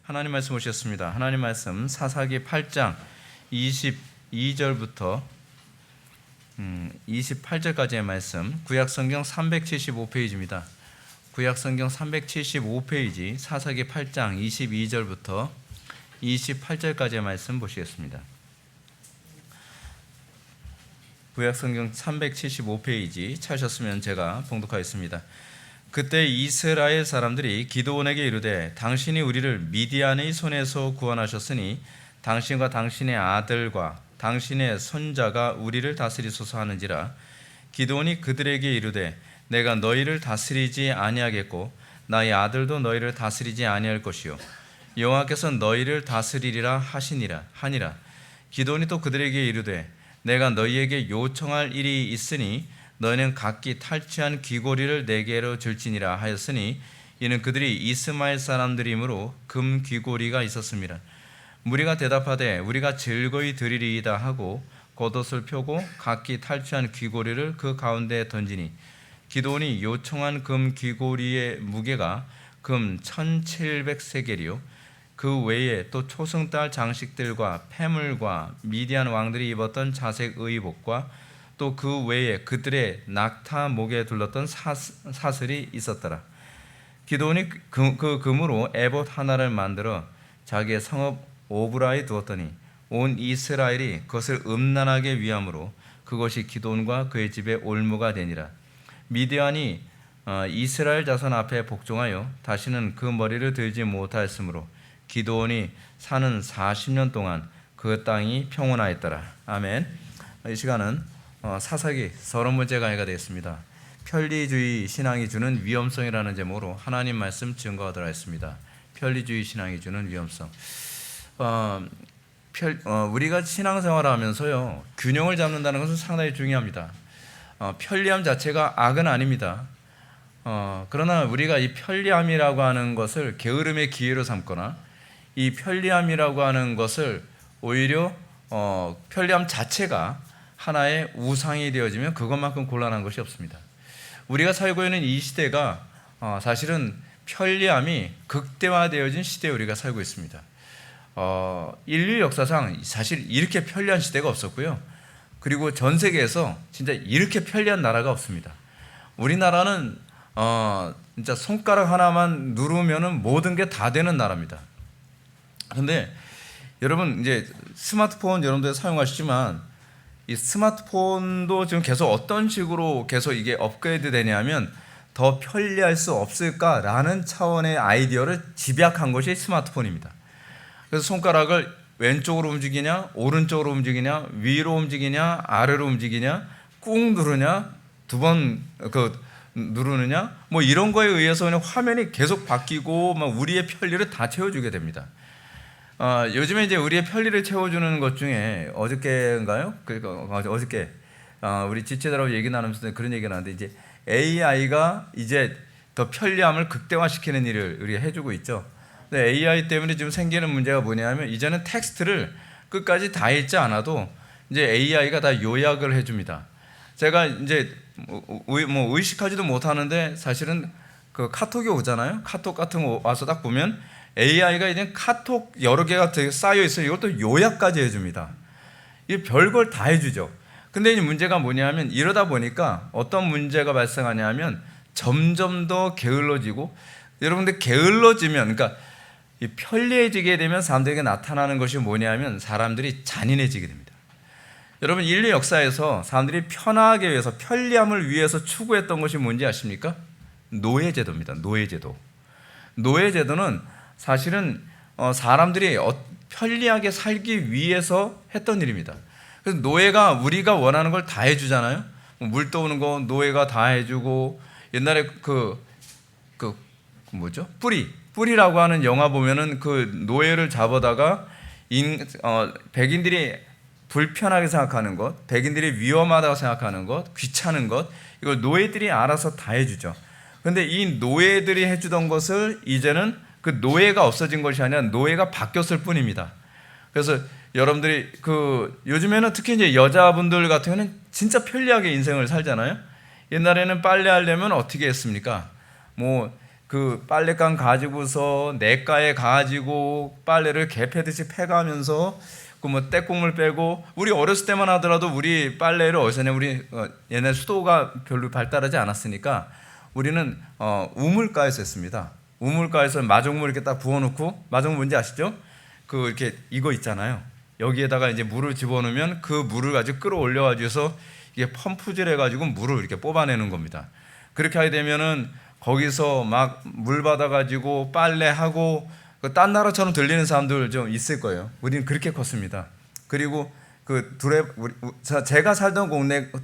하나님 말씀 오셨습니다. 하나님 말씀 사사기 8장 22절부터 28절까지의 말씀, 구약성경 375페이지입니다. 구약성경 375페이지 사사기 8장 22절부터 28절까지의 말씀 보시겠습니다. 구약성경 375페이지 찾으셨으면 제가 봉독하겠습니다. 그때 이스라엘 사람들이 기드온에게 이르되 당신이 우리를 미디안의 손에서 구원하셨으니 당신과 당신의 아들과 당신의 손자가 우리를 다스리소서 하는지라. 기드온이 그들에게 이르되 내가 너희를 다스리지 아니하겠고 나의 아들도 너희를 다스리지 아니할 것이요 여호와께서 너희를 다스리리라 하니라. 기드온이 또 그들에게 이르되 내가 너희에게 요청할 일이 있으니 너희는 각기 탈취한 귀고리를 내게로 줄지니라 하였으니 이는 그들이 이스마엘 사람들이므로 금 귀고리가 있었습니다. 무리가 대답하되 우리가 즐거이 드리리이다 하고 겉옷을 펴고 각기 탈취한 귀고리를 그 가운데에 던지니 기드온이 요청한 금 귀고리의 무게가 금 1700세겔이요 그 외에 또 초승달 장식들과 패물과 미디안 왕들이 입었던 자색 의복과 또 그 외에 그들의 낙타 목에 둘렀던 사슬이 있었더라. 기드온이 그 금으로 에봇 하나를 만들어 자기의 성읍 오브라에 두었더니 온 이스라엘이 그것을 음란하게 위함으로 그것이 기드온과 그의 집의 올무가 되니라. 미디안이 이스라엘 자손 앞에 복종하여 다시는 그 머리를 들지 못하였으므로 기드온이 사는 40년 동안 그 땅이 평온하였더라. 아멘. 이 시간은 사사기 30번째 강의가 되겠습니다. 편리주의 신앙이 주는 위험성이라는 제목으로 하나님 말씀 증거하도록 하겠습니다. 편리주의 신앙이 주는 위험성. 우리가 신앙생활을 하면서요 균형을 잡는다는 것은 상당히 중요합니다. 편리함 자체가 악은 아닙니다. 그러나 우리가 이 편리함이라고 하는 것을 게으름의 기회로 삼거나 이 편리함이라고 하는 것을 오히려 편리함 자체가 하나의 우상이 되어지면 그것만큼 곤란한 것이 없습니다. 우리가 살고 있는 이 시대가 사실은 편리함이 극대화되어진 시대에 우리가 살고 있습니다. 인류 역사상 사실 이렇게 편리한 시대가 없었고요. 그리고 전 세계에서 진짜 이렇게 편리한 나라가 없습니다. 우리나라는 진짜 손가락 하나만 누르면은 모든 게 다 되는 나라입니다. 그런데 여러분 이제 스마트폰 여러분들 사용하시지만 이 스마트폰도 지금 계속 어떤 식으로 계속 이게 업그레이드 되냐면 더 편리할 수 없을까라는 차원의 아이디어를 집약한 것이 스마트폰입니다. 그래서 손가락을 왼쪽으로 움직이냐 오른쪽으로 움직이냐 위로 움직이냐 아래로 움직이냐 꾹 누르냐 두 번 누르느냐 뭐 이런 거에 의해서 그냥 화면이 계속 바뀌고 막 우리의 편리를 다 채워주게 됩니다. 요즘에 이제 우리의 편리를 채워주는 것 중에 어저께인가요? 어저께 우리 지체들하고 얘기 나누면서 그런 얘기가 나는데 이제 AI가 이제 더 편리함을 극대화시키는 일을 우리가 해주고 있죠. 근데 AI 때문에 지금 생기는 문제가 뭐냐면 이제는 텍스트를 끝까지 다 읽지 않아도 이제 AI가 다 요약을 해줍니다. 제가 이제 뭐 의식하지도 못하는데 사실은 그 카톡이 오잖아요. 카톡 같은 거 와서 딱 보면 AI가 이제 카톡 여러 개가 쌓여 있어요. 이것도 요약까지 해줍니다. 이 별걸 다 해주죠. 근데 이 문제가 뭐냐면 이러다 보니까 어떤 문제가 발생하냐면 점점 더 게을러지고 여러분들 게을러지면 그러니까 이 편리해지게 되면 사람들에게 나타나는 것이 뭐냐면 사람들이 잔인해지게 됩니다. 여러분 인류 역사에서 사람들이 편하게 위해서 편리함을 위해서 추구했던 것이 뭔지 아십니까? 노예제도입니다. 노예제도는 사실은 사람들이 편리하게 살기 위해서 했던 일입니다. 그래서 노예가 우리가 원하는 걸 다 해주잖아요. 물 떠오는 거 노예가 다 해주고 옛날에 뭐죠? 뿌리라고 하는 영화 보면은 그 노예를 잡아다가 백인들이 불편하게 생각하는 것, 백인들이 위험하다고 생각하는 것, 귀찮은 것 이걸 노예들이 알아서 다 해주죠. 그런데 이 노예들이 해주던 것을 이제는 그 노예가 없어진 것이 아니라 노예가 바뀌었을 뿐입니다. 그래서 여러분들이 요즘에는 특히 이제 여자분들 같은 경우는 진짜 편리하게 인생을 살잖아요. 옛날에는 빨래하려면 어떻게 했습니까? 뭐 그 빨랫감 가지고서 냇가에 가지고 빨래를 개패듯이 패가면서 그 뭐 떼국물 빼고, 우리 어렸을 때만 하더라도 우리 빨래를 어디서 했냐, 우리 옛날 수도가 별로 발달하지 않았으니까 우리는 우물가에서 했습니다. 우물가에서 마종물 이렇게 딱 부어놓고, 마종물 뭔지 아시죠? 그 이렇게 이거 있잖아요. 여기에다가 이제 물을 집어넣으면 그 물을 가지고 끌어올려가지고서 이게 펌프질 해가지고 물을 이렇게 뽑아내는 겁니다. 그렇게 하게 되면은 거기서 막 물 받아가지고 빨래하고, 딴 나라처럼 들리는 사람들 좀 있을 거예요. 우리는 그렇게 컸습니다. 그리고 그 제가 살던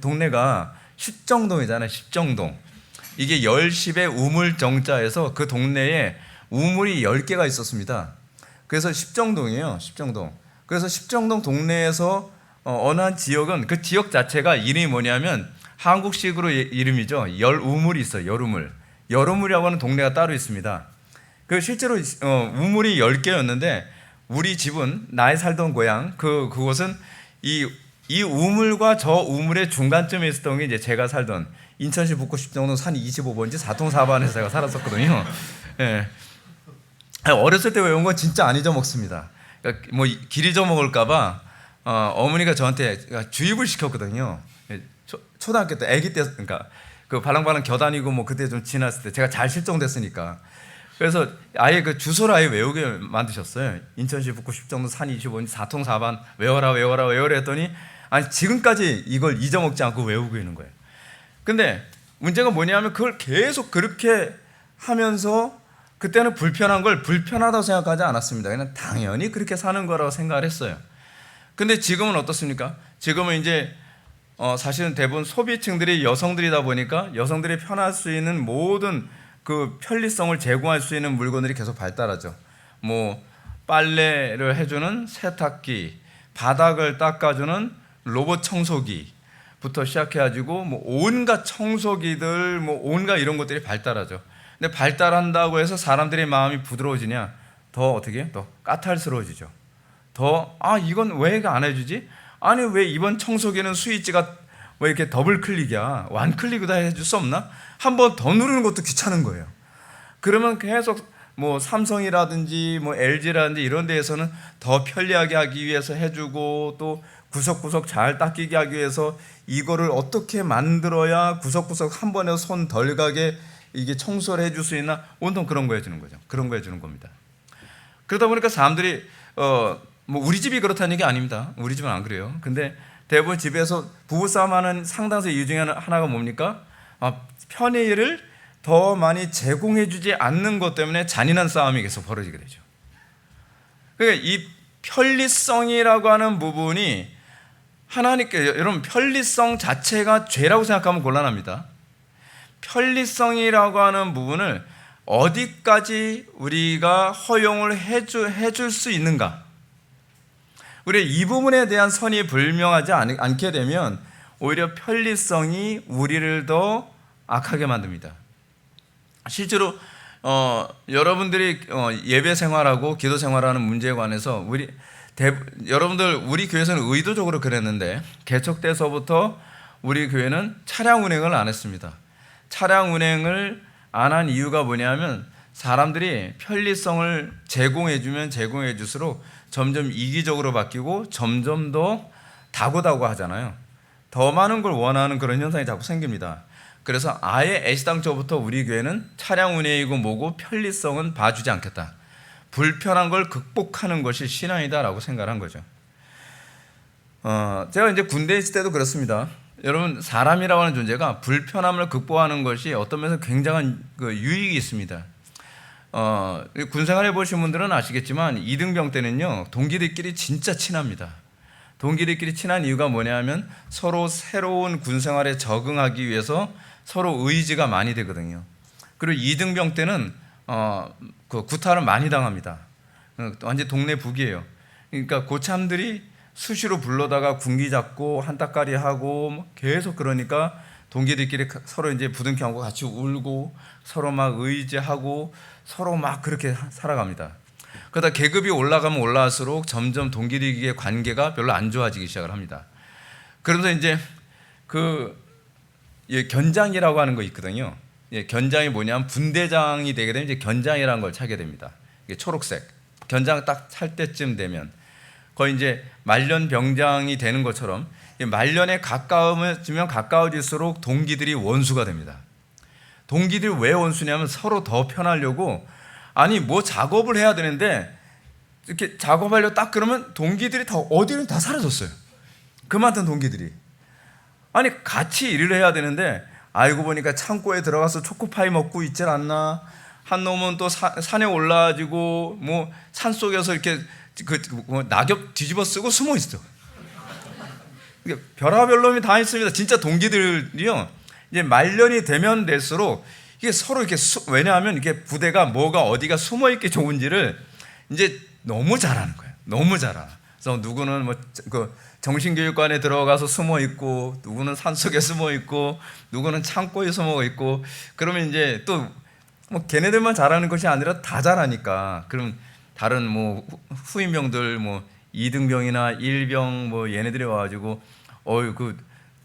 동네가 십정동이잖아요. 십정동. 이게 열십의 우물 정자에서 그 동네에 우물이 10개가 있었습니다. 그래서 십정동이에요. 십정동. 그래서 십정동 동네에서 어느 한 지역은, 그 지역 자체가 이름이 뭐냐면 한국식으로 이름이죠. 열우물이 있어요. 열우물. 열우물이라고 하는 동네가 따로 있습니다. 그 실제로 우물이 10개였는데 우리 집은, 나의 살던 고향 그곳은 이 우물과 저 우물의 중간쯤에 있었던 게 이제 제가 살던 인천시 북구 십정동 산 25번지 4통 4반에서 제가 살았었거든요. 예. 어렸을 때 외운 건 진짜 안 잊어먹습니다. 그러니까 뭐 길 잊어먹을까봐 어머니가 저한테 주입을 시켰거든요. 초등학교 때, 아기 때, 그러니까 그 발랑발랑 겨다니고 뭐 그때 좀 지났을 때 제가 잘 실종됐으니까. 그래서 아예 그 주소를 아예 외우게 만드셨어요. 인천시 북구 십정동 산 25번지 4통 4반 외워라 했더니, 아니 지금까지 이걸 잊어먹지 않고 외우고 있는 거예요. 근데 문제가 뭐냐면 그걸 계속 그렇게 하면서 그때는 불편한 걸 불편하다고 생각하지 않았습니다. 그냥 당연히 그렇게 사는 거라고 생각을 했어요. 근데 지금은 어떻습니까? 지금은 이제 사실은 대부분 소비층들이 여성들이다 보니까 여성들이 편할 수 있는 모든 그 편리성을 제공할 수 있는 물건들이 계속 발달하죠. 뭐 빨래를 해주는 세탁기, 바닥을 닦아주는 로봇 청소기부터 시작해가지고 뭐 온갖 청소기들, 뭐 온갖 이런 것들이 발달하죠. 근데 발달한다고 해서 사람들의 마음이 부드러워지냐? 더 어떻게? 더 까탈스러워지죠. 더 이건 왜 안 해주지? 아니 왜 이번 청소기는 스위치가 왜 이렇게 더블 클릭이야? 완 클릭으로 다 해줄 수 없나? 한 번 더 누르는 것도 귀찮은 거예요. 그러면 계속 뭐 삼성이라든지 뭐 LG라든지 이런 데에서는 더 편리하게 하기 위해서 해주고, 또 구석구석 잘 닦이게 하기 위해서 이거를 어떻게 만들어야 구석구석 한 번에 손 덜 가게 이게 청소를 해줄 수 있나? 온통 그런 거 해주는 거죠. 그런 거 해주는 겁니다. 그러다 보니까 사람들이 뭐 우리 집이 그렇다는 얘기 아닙니다. 우리 집은 안 그래요. 근데 대부분 집에서 부부싸움하는 상당수 이유 중에 하나가 뭡니까? 편의를 더 많이 제공해주지 않는 것 때문에 잔인한 싸움이 계속 벌어지게 되죠. 그러니까 이 편리성이라고 하는 부분이 하나님께, 여러분 편리성 자체가 죄라고 생각하면 곤란합니다. 편리성이라고 하는 부분을 어디까지 우리가 허용을 해줄 수 있는가? 우리 이 부분에 대한 선이 불명하지 않게 되면 오히려 편리성이 우리를 더 악하게 만듭니다. 실제로 여러분들이 예배 생활하고 기도 생활하는 문제에 관해서 여러분들 우리 교회에서는 의도적으로 그랬는데, 개척돼서부터 우리 교회는 차량 운행을 안 했습니다. 차량 운행을 안 한 이유가 뭐냐면 사람들이 편리성을 제공해주면 제공해줄수록 점점 이기적으로 바뀌고 점점 더 다고다고 하잖아요. 더 많은 걸 원하는 그런 현상이 자꾸 생깁니다. 그래서 아예 애시당초부터 우리 교회는 차량 운행이고 뭐고 편리성은 봐주지 않겠다. 불편한 걸 극복하는 것이 신앙이다라고 생각한 거죠. 제가 이제 군대에 있을 때도 그렇습니다. 여러분 사람이라고 하는 존재가 불편함을 극복하는 것이 어떤 면에서 굉장한 유익이 있습니다. 군생활 해보신 분들은 아시겠지만 이등병 때는요 동기들끼리 진짜 친합니다. 동기들끼리 친한 이유가 뭐냐면 서로 새로운 군생활에 적응하기 위해서 서로 의지가 많이 되거든요. 그리고 이등병 때는 그 구타를 많이 당합니다. 완전 동네 북이에요. 그러니까 고참들이 수시로 불러다가 군기 잡고 한따까리 하고 계속, 그러니까 동기들끼리 서로 이제 부둥켜안고 같이 울고 서로 막 의지하고 서로 막 그렇게 살아갑니다. 그러다 계급이 올라가면 올라갈수록 점점 동기들끼리의 관계가 별로 안 좋아지기 시작을 합니다. 그러면서 이제 견장이라고 하는 거 있거든요. 견장이 뭐냐면 분대장이 되게 되면 이제 견장이라는 걸 차게 됩니다. 이게 초록색 견장 딱 찰 때쯤 되면 거의 이제 말년 병장이 되는 것처럼 말년에 가까워지면 가까워질수록 동기들이 원수가 됩니다. 동기들이 왜 원수냐면 서로 더 편하려고 아니 뭐 작업을 해야 되는데 이렇게 작업하려고 딱 그러면 동기들이 다 어디는 다 사라졌어요. 그 많던 동기들이 아니 같이 일을 해야 되는데 알고 보니까 창고에 들어가서 초코파이 먹고 있질 않나, 한 놈은 또 산에 올라가지고 뭐 산속에서 이렇게 낙엽 뒤집어 쓰고 숨어 있어. 별하별 놈이 다 있습니다. 진짜 동기들이요. 이제 말년이 되면 될수록 이게 서로 이렇게 왜냐하면 이게 부대가 뭐가 어디가 숨어 있기 좋은지를 이제 너무 잘 아는 거예요. 너무 잘 알아. 그래서 누구는 뭐 정신교육관에 들어가서 숨어 있고, 누구는 산속에 숨어 있고, 누구는 창고에 숨어 있고, 그러면 이제 또 뭐 걔네들만 잘하는 것이 아니라 다 잘하니까, 그럼 다른 뭐 후임병들 뭐 2등병이나 1병 뭐 얘네들이 와가지고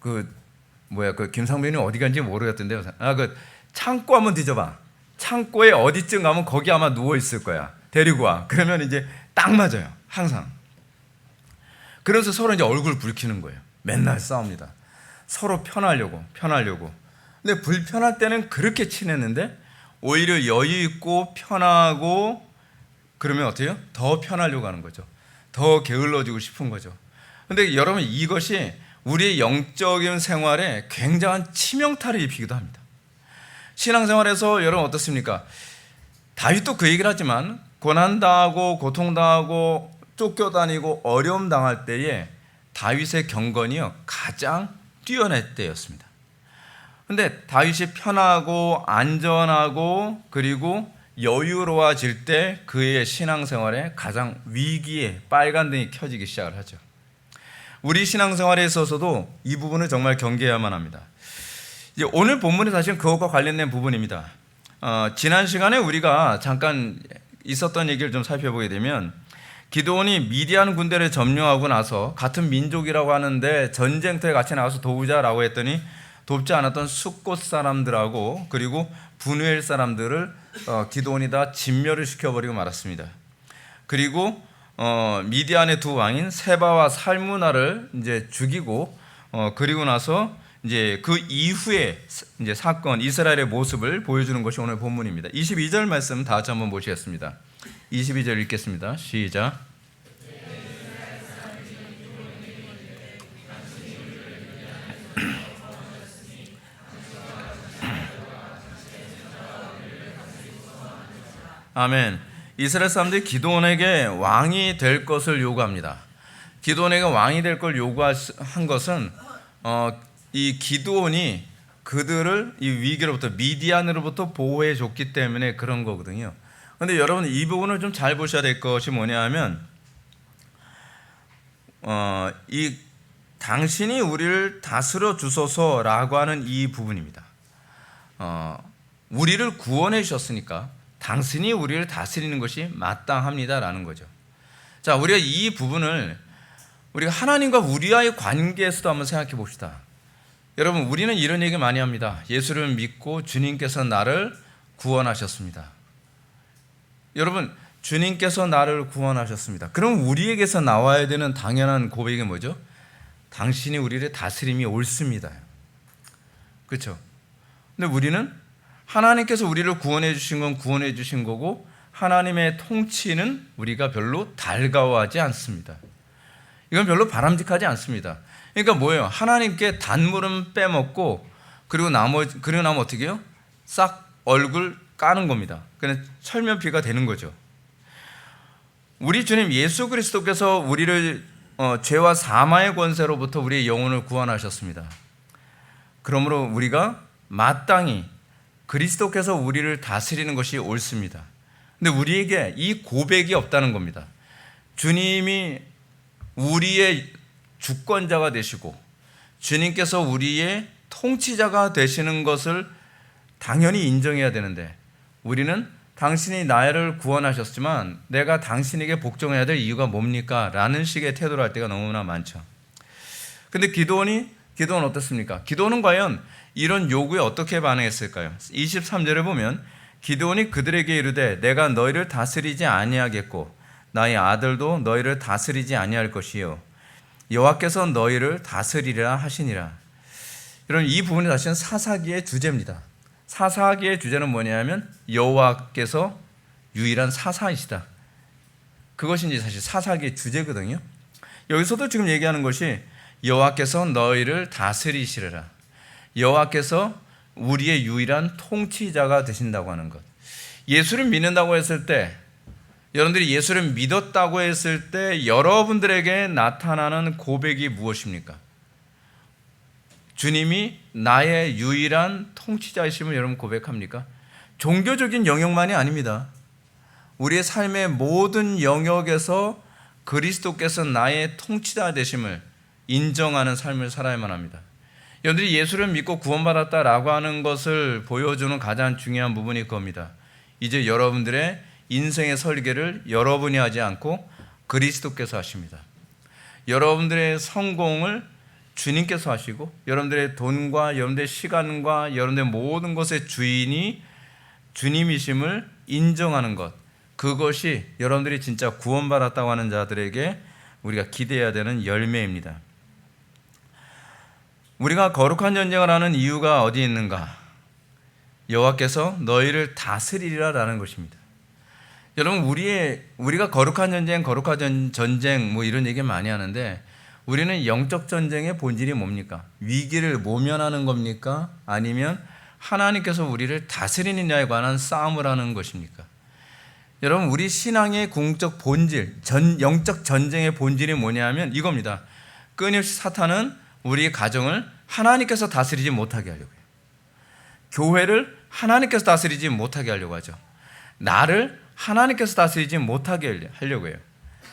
그 김상병이 어디 간지 모르겠던데요. 그 창고 한번 뒤져봐. 창고에 어디쯤 가면 거기 아마 누워 있을 거야. 데리고 와. 그러면 이제 딱 맞아요. 항상. 그래서 서로 이제 얼굴 붉히는 거예요. 맨날 싸웁니다. 서로 편하려고. 근데 불편할 때는 그렇게 친했는데 오히려 여유 있고 편하고 그러면 어때요? 더 편하려고 하는 거죠. 더 게을러지고 싶은 거죠. 근데 여러분 이것이 우리의 영적인 생활에 굉장한 치명타를 입히기도 합니다. 신앙생활에서 여러분 어떻습니까? 다윗도 그 얘기를 하지만 고난당하고 고통당하고 쫓겨다니고 어려움 당할 때에 다윗의 경건이요 가장 뛰어날 때였습니다. 근데 다윗이 편하고 안전하고 그리고 여유로워질 때 그의 신앙생활에 가장 위기의 빨간등이 켜지기 시작을 하죠. 우리 신앙생활에 있어서도 이 부분을 정말 경계해야만 합니다. 이제 오늘 본문이 사실 그것과 관련된 부분입니다. 지난 시간에 우리가 잠깐 있었던 얘기를 좀 살펴보게 되면 기드온이 미디안 군대를 점령하고 나서 같은 민족이라고 하는데 전쟁터에 같이 나가서 도우자라고 했더니 돕지 않았던 숫곳 사람들하고 그리고 분우엘 사람들을 기드온이 다 진멸을 시켜버리고 말았습니다. 그리고 미디안의 두 왕인 세바와 살무나를 이제 죽이고 그리고 나서 이제 그 이후에 이제 사건 이스라엘의 모습을 보여주는 것이 오늘 본문입니다. 22절 말씀 다 같이 한번 보시겠습니다. 22절 읽겠습니다. 시작. 아멘. 이스라엘 사람들이 기드온에게 왕이 될 것을 요구합니다. 기드온에게 왕이 될 걸 요구한 것은 이 기드온이 그들을 이 위기로부터 미디안으로부터 보호해 줬기 때문에 그런 거거든요. 그런데 여러분 이 부분을 좀 잘 보셔야 될 것이 뭐냐면 이 당신이 우리를 다스려 주소서라고 하는 이 부분입니다. 우리를 구원해 주셨으니까 당신이 우리를 다스리는 것이 마땅합니다라는 거죠. 자, 우리가 이 부분을 우리가 하나님과 우리와의 관계에서도 한번 생각해 봅시다. 여러분, 우리는 이런 얘기 많이 합니다. 예수를 믿고 주님께서 나를 구원하셨습니다. 여러분, 주님께서 나를 구원하셨습니다. 그럼 우리에게서 나와야 되는 당연한 고백이 뭐죠? 당신이 우리를 다스림이 옳습니다. 그렇죠? 근데 우리는 하나님께서 우리를 구원해 주신 건 구원해 주신 거고 하나님의 통치는 우리가 별로 달가워하지 않습니다. 이건 별로 바람직하지 않습니다. 그러니까 뭐예요? 하나님께 단물은 빼먹고 그리고 나면 어떻게 해요? 싹 얼굴 까는 겁니다. 그냥 철면피가 되는 거죠. 우리 주님 예수 그리스도께서 우리를 죄와 사망의 권세로부터 우리의 영혼을 구원하셨습니다. 그러므로 우리가 마땅히 그리스도께서 우리를 다스리는 것이 옳습니다. 근데 우리에게 이 고백이 없다는 겁니다. 주님이 우리의 주권자가 되시고 주님께서 우리의 통치자가 되시는 것을 당연히 인정해야 되는데 우리는 당신이 나를 구원하셨지만 내가 당신에게 복종해야 될 이유가 뭡니까? 라는 식의 태도를 할 때가 너무나 많죠. 근데 기드온은 어떻습니까? 기드온은 과연 이런 요구에 어떻게 반응했을까요? 23절을 보면 기드온이 그들에게 이르되 내가 너희를 다스리지 아니하겠고 나의 아들도 너희를 다스리지 아니할 것이요 여호와께서 너희를 다스리라 하시니라. 여러분, 이 부분이 사실은 사사기의 주제입니다. 사사기의 주제는 뭐냐면 여호와께서 유일한 사사이시다. 그것이 이제 사실 사사기의 주제거든요. 여기서도 지금 얘기하는 것이 여호와께서 너희를 다스리시리라. 여호와께서 우리의 유일한 통치자가 되신다고 하는 것. 예수를 믿는다고 했을 때, 여러분들이 예수를 믿었다고 했을 때 여러분들에게 나타나는 고백이 무엇입니까? 주님이 나의 유일한 통치자이심을 여러분 고백합니까? 종교적인 영역만이 아닙니다. 우리의 삶의 모든 영역에서 그리스도께서 나의 통치자 되심을 인정하는 삶을 살아야만 합니다. 여러분들이 예수를 믿고 구원받았다라고 하는 것을 보여주는 가장 중요한 부분이 그겁니다. 이제 여러분들의 인생의 설계를 여러분이 하지 않고 그리스도께서 하십니다. 여러분들의 성공을 주님께서 하시고 여러분들의 돈과 여러분들의 시간과 여러분들의 모든 것의 주인이 주님이심을 인정하는 것, 그것이 여러분들이 진짜 구원받았다고 하는 자들에게 우리가 기대해야 되는 열매입니다. 우리가 거룩한 전쟁을 하는 이유가 어디 있는가? 여호와께서 너희를 다스리리라라는 것입니다. 여러분, 우리가 거룩한 전쟁 뭐 이런 얘기 많이 하는데 우리는 영적 전쟁의 본질이 뭡니까? 위기를 모면하는 겁니까? 아니면 하나님께서 우리를 다스리느냐에 관한 싸움을 하는 것입니까? 여러분, 우리 신앙의 궁극적 본질, 영적 전쟁의 본질이 뭐냐면 이겁니다. 끊임없이 사탄은 우리 가정을 하나님께서 다스리지 못하게 하려고 해요. 교회를 하나님께서 다스리지 못하게 하려고 하죠. 나를 하나님께서 다스리지 못하게 하려고 해요.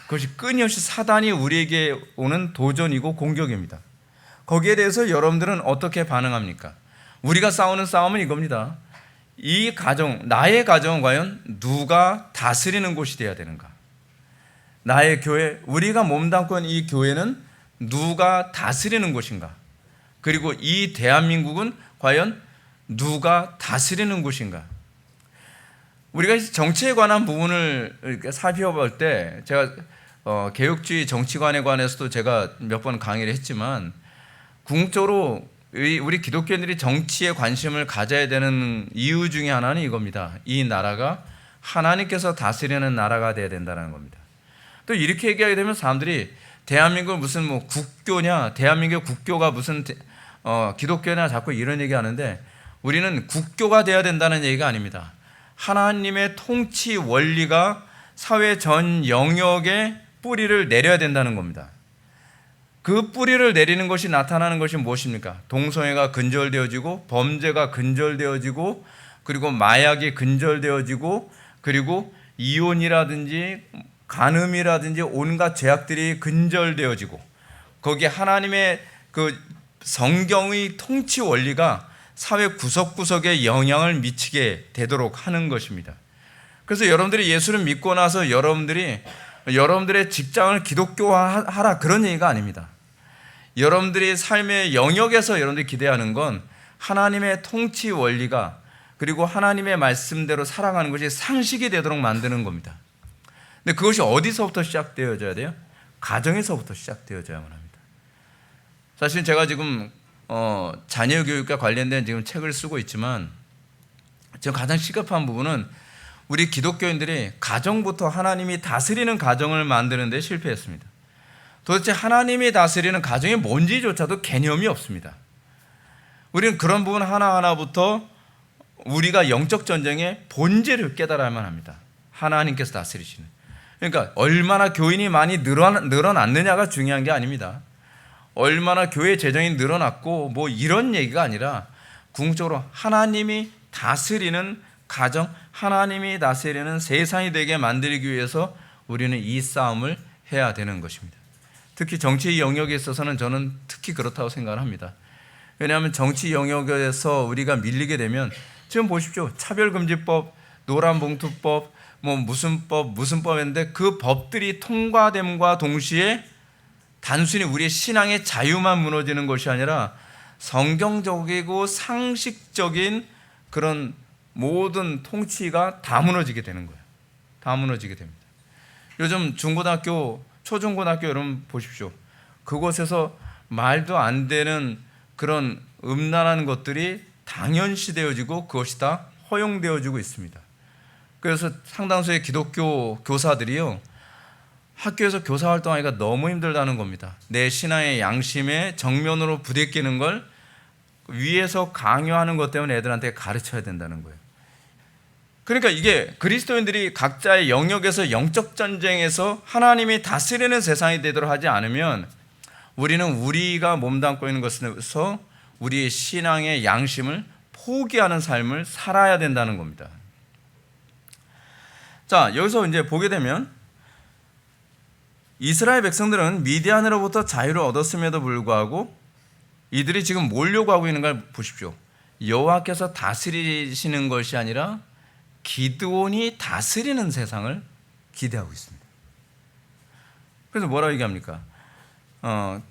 그것이 끊임없이 사단이 우리에게 오는 도전이고 공격입니다. 거기에 대해서 여러분들은 어떻게 반응합니까? 우리가 싸우는 싸움은 이겁니다. 이 가정, 나의 가정은 과연 누가 다스리는 곳이 되어야 되는가? 나의 교회, 우리가 몸담고 있는 이 교회는 누가 다스리는 곳인가? 그리고 이 대한민국은 과연 누가 다스리는 곳인가? 우리가 정치에 관한 부분을 이렇게 살펴볼 때 제가 개혁주의 정치관에 관해서도 제가 몇 번 강의를 했지만 궁극적으로 우리 기독교인들이 정치에 관심을 가져야 되는 이유 중에 하나는 이겁니다. 이 나라가 하나님께서 다스리는 나라가 되어야 된다는 겁니다. 또 이렇게 얘기하게 되면 사람들이 대한민국 무슨 뭐 국교냐, 대한민국 국교가 무슨 기독교냐 자꾸 이런 얘기하는데 우리는 국교가 되어야 된다는 얘기가 아닙니다. 하나님의 통치 원리가 사회 전 영역에 뿌리를 내려야 된다는 겁니다. 그 뿌리를 내리는 것이 나타나는 것이 무엇입니까? 동성애가 근절되어지고 범죄가 근절되어지고 그리고 마약이 근절되어지고 그리고 이혼이라든지 간음이라든지 온갖 죄악들이 근절되어지고 거기에 하나님의 그 성경의 통치 원리가 사회 구석구석에 영향을 미치게 되도록 하는 것입니다. 그래서 여러분들이 예수를 믿고 나서 여러분들의 직장을 기독교화하라 그런 얘기가 아닙니다. 여러분들이 삶의 영역에서 여러분들이 기대하는 건 하나님의 통치 원리가 그리고 하나님의 말씀대로 살아가는 것이 상식이 되도록 만드는 겁니다. 근데 그것이 어디서부터 시작되어져야 돼요? 가정에서부터 시작되어져야만 합니다. 사실 제가 지금 자녀 교육과 관련된 지금 책을 쓰고 있지만 지금 가장 시급한 부분은 우리 기독교인들이 가정부터 하나님이 다스리는 가정을 만드는 데 실패했습니다. 도대체 하나님이 다스리는 가정이 뭔지조차도 개념이 없습니다. 우리는 그런 부분 하나하나부터 우리가 영적 전쟁의 본질을 깨달아야만 합니다. 하나님께서 다스리시는. 그러니까 얼마나 교인이 많이 늘어났느냐가 중요한 게 아닙니다. 얼마나 교회 재정이 늘어났고 뭐 이런 얘기가 아니라 궁극적으로 하나님이 다스리는 가정, 하나님이 다스리는 세상이 되게 만들기 위해서 우리는 이 싸움을 해야 되는 것입니다. 특히 정치 영역에 있어서는 저는 특히 그렇다고 생각을 합니다. 왜냐하면 정치 영역에서 우리가 밀리게 되면 지금 보십시오. 차별금지법, 노란봉투법, 뭐 무슨 법인데 그 법들이 통과됨과 동시에 단순히 우리의 신앙의 자유만 무너지는 것이 아니라 성경적이고 상식적인 그런 모든 통치가 다 무너지게 되는 거예요. 다 무너지게 됩니다. 요즘 중고등학교, 초중고등학교 여러분 보십시오. 그곳에서 말도 안 되는 그런 음란한 것들이 당연시되어지고 그것이 다 허용되어지고 있습니다. 그래서 상당수의 기독교 교사들이요, 학교에서 교사 활동하기가 너무 힘들다는 겁니다. 내 신앙의 양심에 정면으로 부대끼는 걸 위에서 강요하는 것 때문에 애들한테 가르쳐야 된다는 거예요. 그러니까 이게 그리스도인들이 각자의 영역에서 영적 전쟁에서 하나님이 다스리는 세상이 되도록 하지 않으면 우리는 우리가 몸담고 있는 것에서 우리의 신앙의 양심을 포기하는 삶을 살아야 된다는 겁니다. 자, 여기서 이제 보게 되면 이스라엘 백성들은 미디안으로부터 자유를 얻었음에도 불구하고 이들이 지금 몰려고 하고 있는 걸 보십시오. 여호와께서 다스리시는 것이 아니라 기드온이 다스리는 세상을 기대하고 있습니다. 그래서 뭐라고 얘기합니까?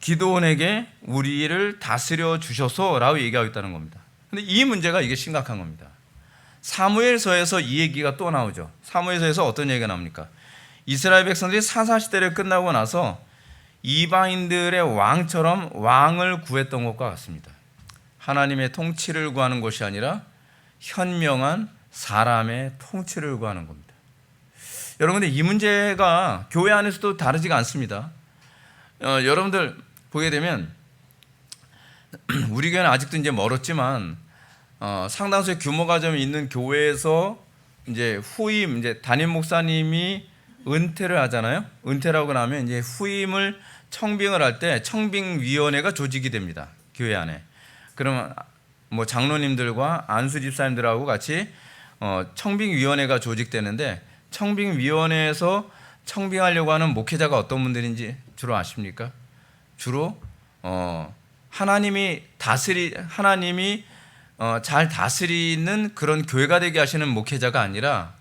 기드온에게 우리를 다스려 주셔서라고 얘기하고 있다는 겁니다. 근데 이 문제가 이게 심각한 겁니다. 사무엘서에서 이 얘기가 또 나오죠. 사무엘서에서 어떤 얘기가 나옵니까? 이스라엘 백성들이 사사시대를 끝나고 나서 이방인들의 왕처럼 왕을 구했던 것과 같습니다. 하나님의 통치를 구하는 것이 아니라 현명한 사람의 통치를 구하는 겁니다. 여러분, 근데 이 문제가 교회 안에서도 다르지가 않습니다. 여러분들 보게 되면 우리 교회는 아직도 이제 멀었지만 상당수의 규모가 좀 있는 교회에서 이제 후임, 이제 담임 목사님이 은퇴를 하잖아요. 은퇴라고 나면 이제 후임을 청빙을 할 때 청빙위원회가 조직이 됩니다. 교회 안에. 그러면 뭐 장로님들과 안수 집사님들하고 같이 청빙위원회가 조직되는데, 청빙위원회에서 청빙하려고 하는 목회자가 어떤 분들인지 주로 아십니까? 주로 하나님이 잘 다스리는 그런 교회가 되게 하시는 목회자가 아니라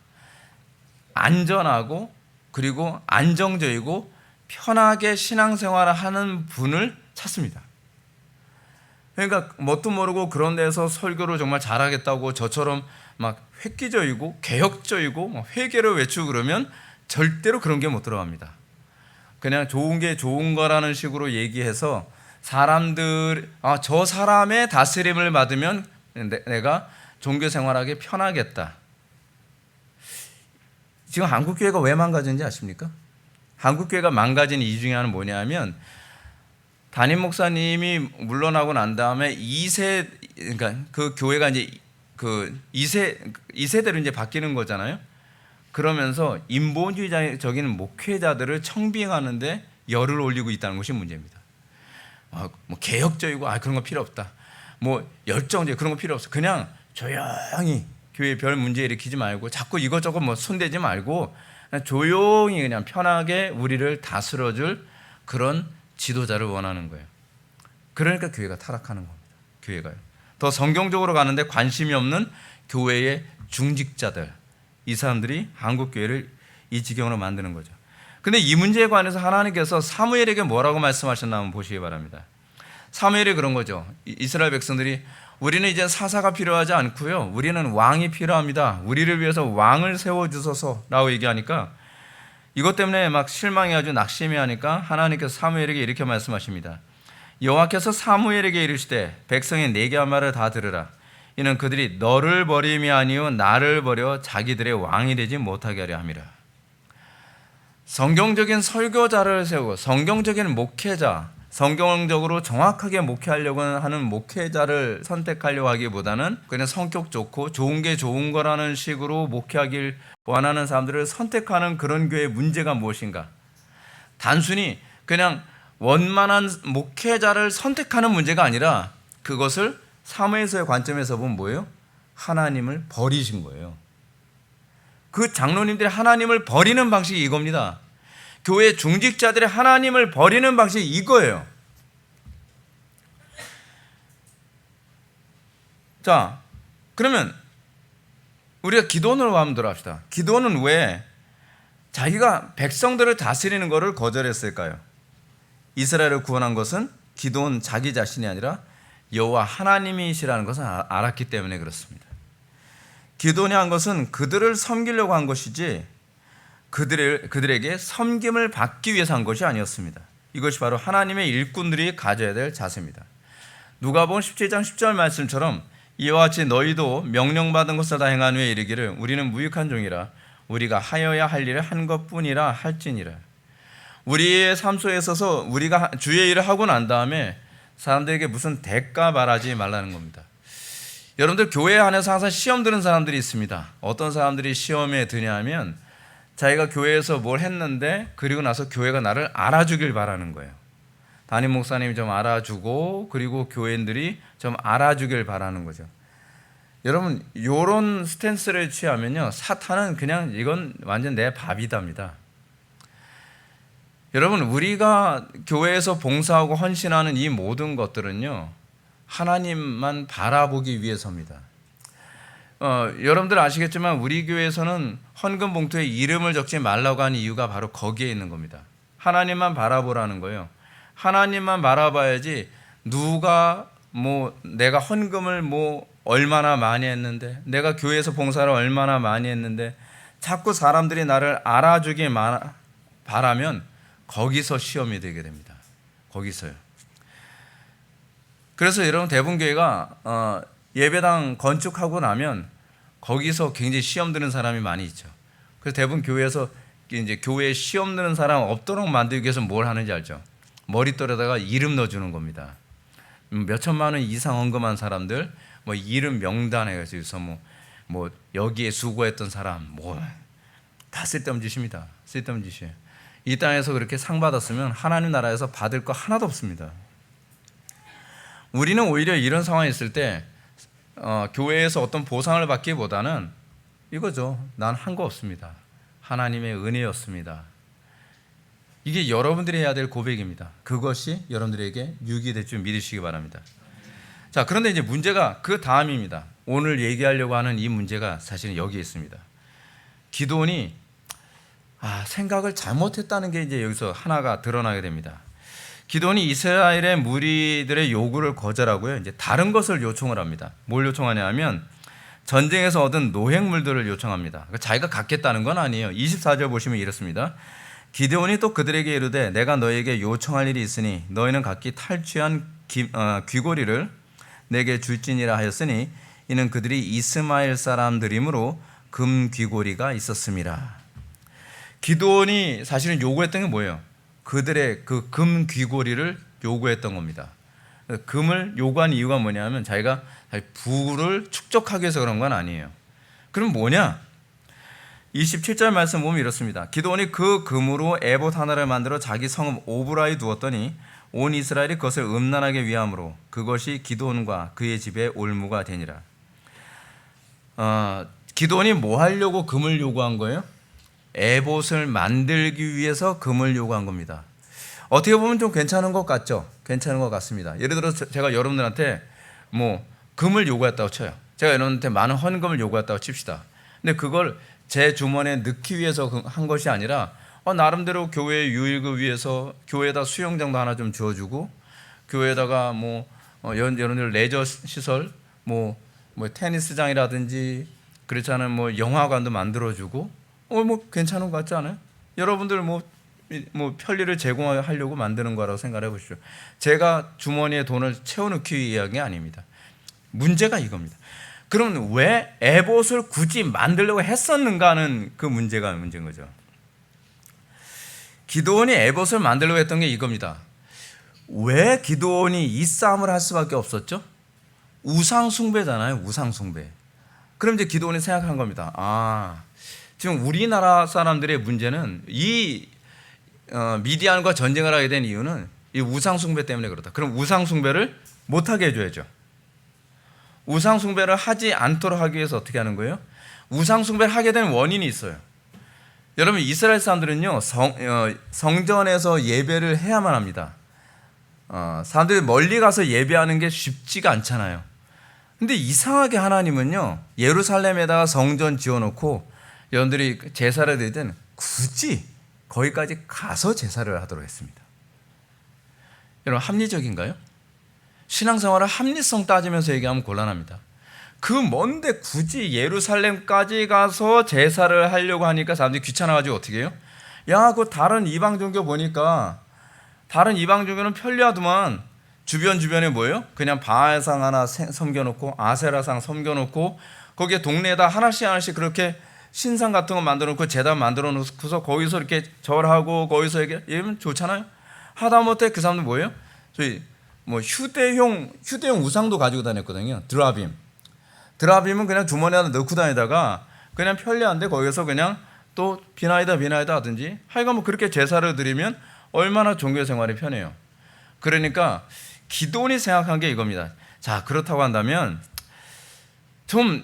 안전하고 그리고 안정적이고 편하게 신앙생활을 하는 분을 찾습니다. 그러니까 뭣도 모르고 그런 데서 설교를 정말 잘하겠다고 저처럼 막 획기적이고 개혁적이고 막 회개를 외치고 그러면 절대로 그런 게 못 들어갑니다. 그냥 좋은 게 좋은 거라는 식으로 얘기해서 사람들, 저 사람의 다스림을 받으면 내가 종교 생활하기 편하겠다. 지금 한국교회가 왜 망가진지 아십니까? 한국교회가 망가진 이유 중에 하나는 뭐냐면, 담임 목사님이 물러나고 난 다음에 2세, 그러니까 그 교회가 이제 그 2세대로 이제 바뀌는 거잖아요. 그러면서 인본주의적인 목회자들을 청빙하는데 열을 올리고 있다는 것이 문제입니다. 뭐 개혁적이고 그런 거 필요 없다. 뭐 열정적 그런 거 필요 없어. 그냥 조용히 교회 별 문제 일으키지 말고 자꾸 이것저것 뭐 손대지 말고 그냥 조용히 그냥 편하게 우리를 다스려줄 그런 지도자를 원하는 거예요. 그러니까 교회가 타락하는 겁니다. 교회가요. 더 성경적으로 가는데 관심이 없는 교회의 중직자들, 이 사람들이 한국 교회를 이 지경으로 만드는 거죠. 근데 이 문제에 관해서 하나님께서 사무엘에게 뭐라고 말씀하셨나 한번 보시기 바랍니다. 사무엘이 그런 거죠. 이스라엘 백성들이 우리는 이제 사사가 필요하지 않고요, 우리는 왕이 필요합니다. 우리를 위해서 왕을 세워주소서라고 얘기하니까 이것 때문에 막 실망해가지고 낙심해하니까 하나님께서 사무엘에게 이렇게 말씀하십니다. 여호와께서 사무엘에게 이르시되 백성의 내게 한 말을 다 들으라. 이는 그들이 너를 버림이 아니요 나를 버려 자기들의 왕이 되지 못하게 하려 함이라. 성경적인 설교자를 세우고 성경적인 목회자, 성경적으로 정확하게 목회하려고 하는 목회자를 선택하려고 하기보다는 그냥 성격 좋고 좋은 게 좋은 거라는 식으로 목회하길 원하는 사람들을 선택하는 그런 교회의 문제가 무엇인가? 단순히 그냥 원만한 목회자를 선택하는 문제가 아니라 그것을 사무엘서의 관점에서 보면 뭐예요? 하나님을 버리신 거예요. 그 장로님들이 하나님을 버리는 방식이 이겁니다. 교회 중직자들이 하나님을 버리는 방식이 이거예요. 자, 그러면 우리가 기도원으로 한번 들어갑시다. 기도원은 왜 자기가 백성들을 다스리는 것을 거절했을까요? 이스라엘을 구원한 것은 기도원 자기 자신이 아니라 여호와 하나님이시라는 것을 알았기 때문에 그렇습니다. 기도원이 한 것은 그들을 섬기려고 한 것이지 그들에게 섬김을 받기 위해서 한 것이 아니었습니다. 이것이 바로 하나님의 일꾼들이 가져야 될 자세입니다. 누가복음 17장 10절 말씀처럼 이와 같이 너희도 명령받은 것을 다 행한 후에 이르기를 우리는 무익한 종이라 우리가 하여야 할 일을 한 것뿐이라 할지니라. 우리의 삶 속에 있어서 우리가 주의 일을 하고 난 다음에 사람들에게 무슨 대가 말하지 말라는 겁니다. 여러분들 교회 안에서 항상 시험 드는 사람들이 있습니다. 어떤 사람들이 시험에 드냐면 자기가 교회에서 뭘 했는데 그리고 나서 교회가 나를 알아주길 바라는 거예요. 담임 목사님이 좀 알아주고 그리고 교인들이 좀 알아주길 바라는 거죠. 여러분 이런 스탠스를 취하면요 사탄은 그냥 이건 완전 내 밥이답니다. 여러분 우리가 교회에서 봉사하고 헌신하는 이 모든 것들은요 하나님만 바라보기 위해서입니다. 여러분들 아시겠지만 우리 교회에서는 헌금 봉투에 이름을 적지 말라고 하는 이유가 바로 거기에 있는 겁니다. 하나님만 바라보라는 거예요. 하나님만 바라봐야지 누가 내가 헌금을 얼마나 많이 했는데 내가 교회에서 봉사를 얼마나 많이 했는데 자꾸 사람들이 나를 알아주길 바라면 거기서 시험이 되게 됩니다. 거기서요. 그래서 여러분 대분교회가 예배당 건축하고 나면 거기서 굉장히 시험 드는 사람이 많이 있죠. 그래서 대분교회에서 이제 교회에 시험 드는 사람 없도록 만들기 위해서 뭘 하는지 알죠? 머릿돌에다가 이름 넣어주는 겁니다. 몇 천만 원 이상 헌금한 사람들 이름 명단에 가서 여기에 수고했던 사람 다 쓸데없는 짓입니다. 쓸데없는 짓이에요. 이 땅에서 그렇게 상 받았으면 하나님 나라에서 받을 거 하나도 없습니다. 우리는 오히려 이런 상황이 있을 때 교회에서 어떤 보상을 받기보다는 이거죠. 난 한 거 없습니다. 하나님의 은혜였습니다. 이게 여러분들이 해야 될 고백입니다. 그것이 여러분들에게 유익이 될 줄 믿으시기 바랍니다. 자, 그런데 이제 문제가 그 다음입니다. 오늘 얘기하려고 하는 이 문제가 사실은 여기에 있습니다. 기도원이 생각을 잘못했다는 게 이제 여기서 하나가 드러나게 됩니다. 기도원이 이스라엘의 무리들의 요구를 거절하고요. 이제 다른 것을 요청을 합니다. 뭘 요청하냐 하면 전쟁에서 얻은 노획물들을 요청합니다. 자기가 갖겠다는 건 아니에요. 24절 보시면 이렇습니다. 기드온이 또 그들에게 이르되 내가 너에게 요청할 일이 있으니 너희는 각기 탈취한 귀고리를 내게 줄지니라 하였으니 이는 그들이 이스마엘 사람들이므로 금 귀고리가 있었음이라. 기드온이 사실은 요구했던 게 뭐예요? 그들의 그 금 귀고리를 요구했던 겁니다. 금을 요구한 이유가 뭐냐면 자기가 부를 축적하기 위해서 그런 건 아니에요. 그럼 뭐냐? 27절 말씀 보면 이렇습니다. 기드온이 그 금으로 에봇 하나를 만들어 자기 성읍 오브라에 두었더니 온 이스라엘이 그것을 음란하게 위함으로 그것이 기드온과 그의 집에 올무가 되니라. 기드온이 뭐 하려고 금을 요구한 거예요? 에봇을 만들기 위해서 금을 요구한 겁니다. 어떻게 보면 좀 괜찮은 것 같죠? 괜찮은 것 같습니다. 예를 들어서 제가 여러분들한테 금을 요구했다고 쳐요. 제가 여러분한테 많은 헌금을 요구했다고 칩시다. 근데 그걸 제 주머니에 넣기 위해서 한 것이 아니라 나름대로 교회 유익을 위해서 교회에다 수영장도 하나 좀 지어주고 교회에다가 여러분들 레저 시설 테니스장이라든지 그렇지 않은 영화관도 만들어주고 괜찮은 것 같지 않아요? 여러분들 편리를 제공하려고 만드는 거라고 생각해 보십시오. 제가 주머니에 돈을 채워넣기 위한 게 아닙니다. 문제가 이겁니다. 그럼 왜 에봇을 굳이 만들려고 했었는가 하는 그 문제가 문제인 거죠. 기드온이 에봇을 만들려고 했던 게 이겁니다. 왜 기드온이 이 싸움을 할 수밖에 없었죠? 우상 숭배잖아요. 우상 숭배. 그럼 이제 기드온이 생각한 겁니다. 지금 우리나라 사람들의 문제는 이 미디안과 전쟁을 하게 된 이유는 이 우상 숭배 때문에 그렇다. 그럼 우상 숭배를 못하게 해줘야죠. 우상 숭배를 하지 않도록 하기 위해서 어떻게 하는 거예요? 우상 숭배를 하게 된 원인이 있어요. 여러분 이스라엘 사람들은요 성전에서 예배를 해야만 합니다. 사람들이 멀리 가서 예배하는 게 쉽지가 않잖아요. 근데 이상하게 하나님은요 예루살렘에다가 성전 지어놓고 여러분들이 제사를 드릴 굳이 거기까지 가서 제사를 하도록 했습니다. 여러분 합리적인가요? 신앙생활을 합리성 따지면서 얘기하면 곤란합니다. 그 먼데 굳이 예루살렘까지 가서 제사를 하려고 하니까 사람들이 귀찮아가지고 어떻게 해요? 야, 그 다른 이방 종교 보니까 다른 이방 종교는 편리하더만 주변에 뭐예요? 그냥 바알상 하나 섬겨놓고 아세라상 섬겨놓고 거기에 동네에다 하나씩 그렇게 신상 같은 거 만들어놓고 제단 만들어놓고서 거기서 이렇게 절하고 거기서 이러면 좋잖아요. 하다못해 그 사람들 뭐예요? 저희 뭐 휴대용 우상도 가지고 다녔거든요. 드라빔은 그냥 주머니에 넣고 다니다가 그냥 편리한데 거기서 그냥 또 비나이다 하든지 하여간 뭐 그렇게 제사를 드리면 얼마나 종교 생활이 편해요. 그러니까 기도원이 생각한 게 이겁니다. 자, 그렇다고 한다면 좀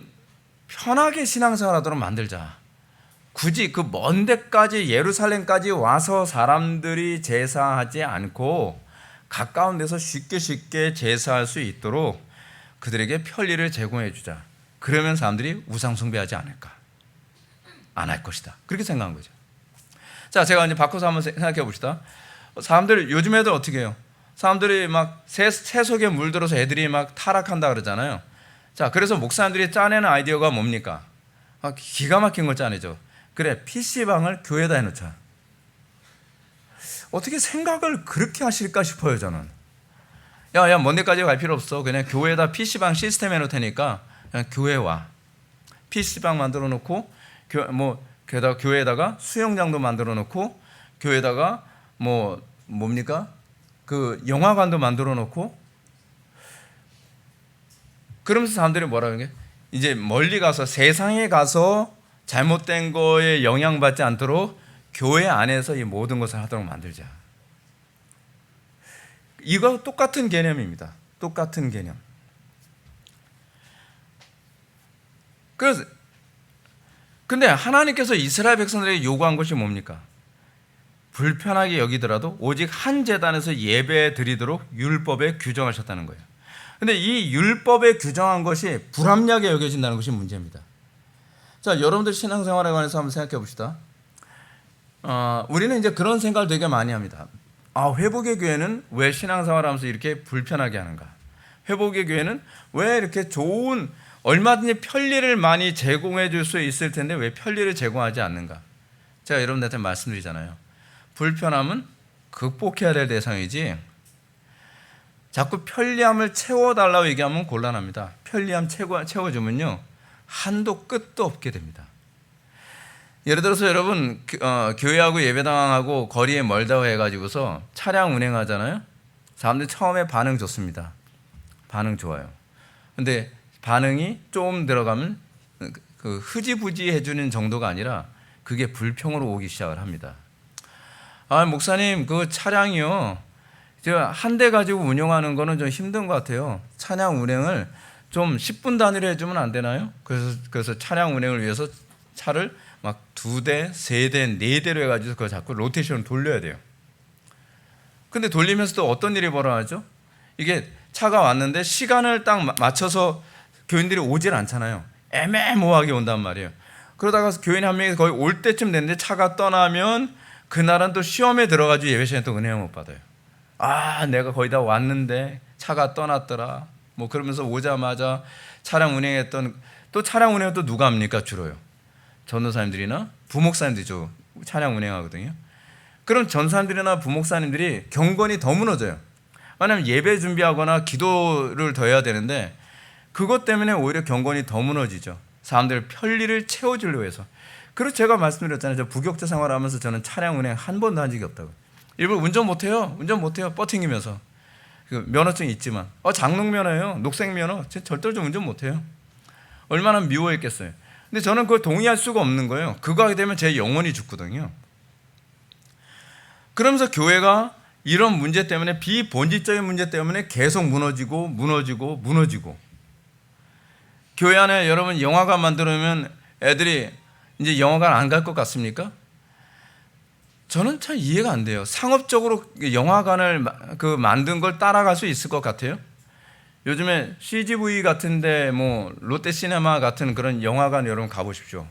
편하게 신앙생활하도록 만들자. 굳이 그 먼 데까지 예루살렘까지 와서 사람들이 제사하지 않고 가까운 데서 쉽게 제사할 수 있도록 그들에게 편리를 제공해 주자. 그러면 사람들이 우상 숭배하지 않을까? 안 할 것이다. 그렇게 생각한 거죠. 자, 제가 이제 바꿔서 한번 생각해 봅시다. 사람들 요즘 애들 어떻게 해요? 사람들이 막 세속에 물들어서 애들이 막 타락한다 그러잖아요. 자, 그래서 목사님들이 짜내는 아이디어가 뭡니까? 기가 막힌 걸 짜내죠. 그래, PC방을 교회에다 해놓자. 어떻게 생각을 그렇게 하실까 싶어요, 저는. 야, 먼 데까지 갈 필요 없어. 그냥 교회에다 PC방 시스템 해놓을 테니까 그냥 교회 와. PC방 만들어 놓고, 게다가 교회에다가 수영장도 만들어 놓고, 교회에다가 그 영화관도 만들어 놓고, 그러면서 사람들이 뭐라는 게 이제 멀리 가서 세상에 가서 잘못된 거에 영향받지 않도록 교회 안에서 이 모든 것을 하도록 만들자. 이거 똑같은 개념입니다. 똑같은 개념. 그래서 근데 하나님께서 이스라엘 백성들에게 요구한 것이 뭡니까? 불편하게 여기더라도 오직 한 제단에서 예배 드리도록 율법에 규정하셨다는 거예요. 근데 이 율법에 규정한 것이 불합리하게 여겨진다는 것이 문제입니다. 자, 여러분들 신앙생활에 관해서 한번 생각해 봅시다. 우리는 이제 그런 생각을 되게 많이 합니다. 회복의 교회는 왜 신앙생활하면서 이렇게 불편하게 하는가? 회복의 교회는 왜 이렇게 좋은 얼마든지 편리를 많이 제공해 줄 수 있을 텐데 왜 편리를 제공하지 않는가? 제가 여러분들한테 말씀드리잖아요. 불편함은 극복해야 될 대상이지 자꾸 편리함을 채워달라고 얘기하면 곤란합니다. 편리함 채워주면요 한도 끝도 없게 됩니다. 예를 들어서 여러분 교회하고 예배당하고 거리에 멀다고 해가지고서 차량 운행하잖아요. 사람들 처음에 반응 좋습니다. 반응 좋아요. 근데 반응이 좀 들어가면 그 흐지부지 해주는 정도가 아니라 그게 불평으로 오기 시작을 합니다. 목사님 그 차량이요 제가 한 대 가지고 운영하는 거는 좀 힘든 것 같아요. 차량 운행을 좀 10분 단위로 해주면 안 되나요? 그래서 차량 운행을 위해서 차를 막 2대, 3대, 4대로 해가지고 그걸 자꾸 로테이션을 돌려야 돼요. 근데 돌리면서 또 어떤 일이 벌어지죠? 이게 차가 왔는데 시간을 딱 맞춰서 교인들이 오질 않잖아요. 애매모호하게 온단 말이에요. 그러다가 교인 한 명이 거의 올 때쯤 됐는데 차가 떠나면 그날은 또 시험에 들어가지고 예배 시간에 또 은혜를 못 받아요. 내가 거의 다 왔는데 차가 떠났더라. 그러면서 오자마자 차량 운행했던 또 차량 운행은 또 누가 합니까? 주로요. 전도사님들이나 부목사님들이죠. 차량 운행하거든요. 그럼 전사님들이나 부목사님들이 경건이 더 무너져요. 왜냐하면 예배 준비하거나 기도를 더 해야 되는데 그것 때문에 오히려 경건이 더 무너지죠. 사람들 편리를 채워주려고 해서. 그래서 제가 말씀드렸잖아요. 저 부격자 생활하면서 저는 차량 운행 한 번도 한 적이 없다고. 일부러 운전 못해요. 뻗팅이면서. 면허증이 있지만. 장롱면허예요. 녹색면허. 절대로 좀 운전 못해요. 얼마나 미워했겠어요. 근데 저는 그걸 동의할 수가 없는 거예요. 그거 하게 되면 제 영혼이 죽거든요. 그러면서 교회가 이런 문제 때문에 비본질적인 문제 때문에 계속 무너지고 교회 안에 여러분 영화관 만들면 애들이 이제 영화관 안 갈 것 같습니까? 저는 참 이해가 안 돼요. 상업적으로 영화관을 만든 걸 따라갈 수 있을 것 같아요. 요즘에 CGV 같은데 롯데시네마 같은 그런 영화관 여러분 가보십시오.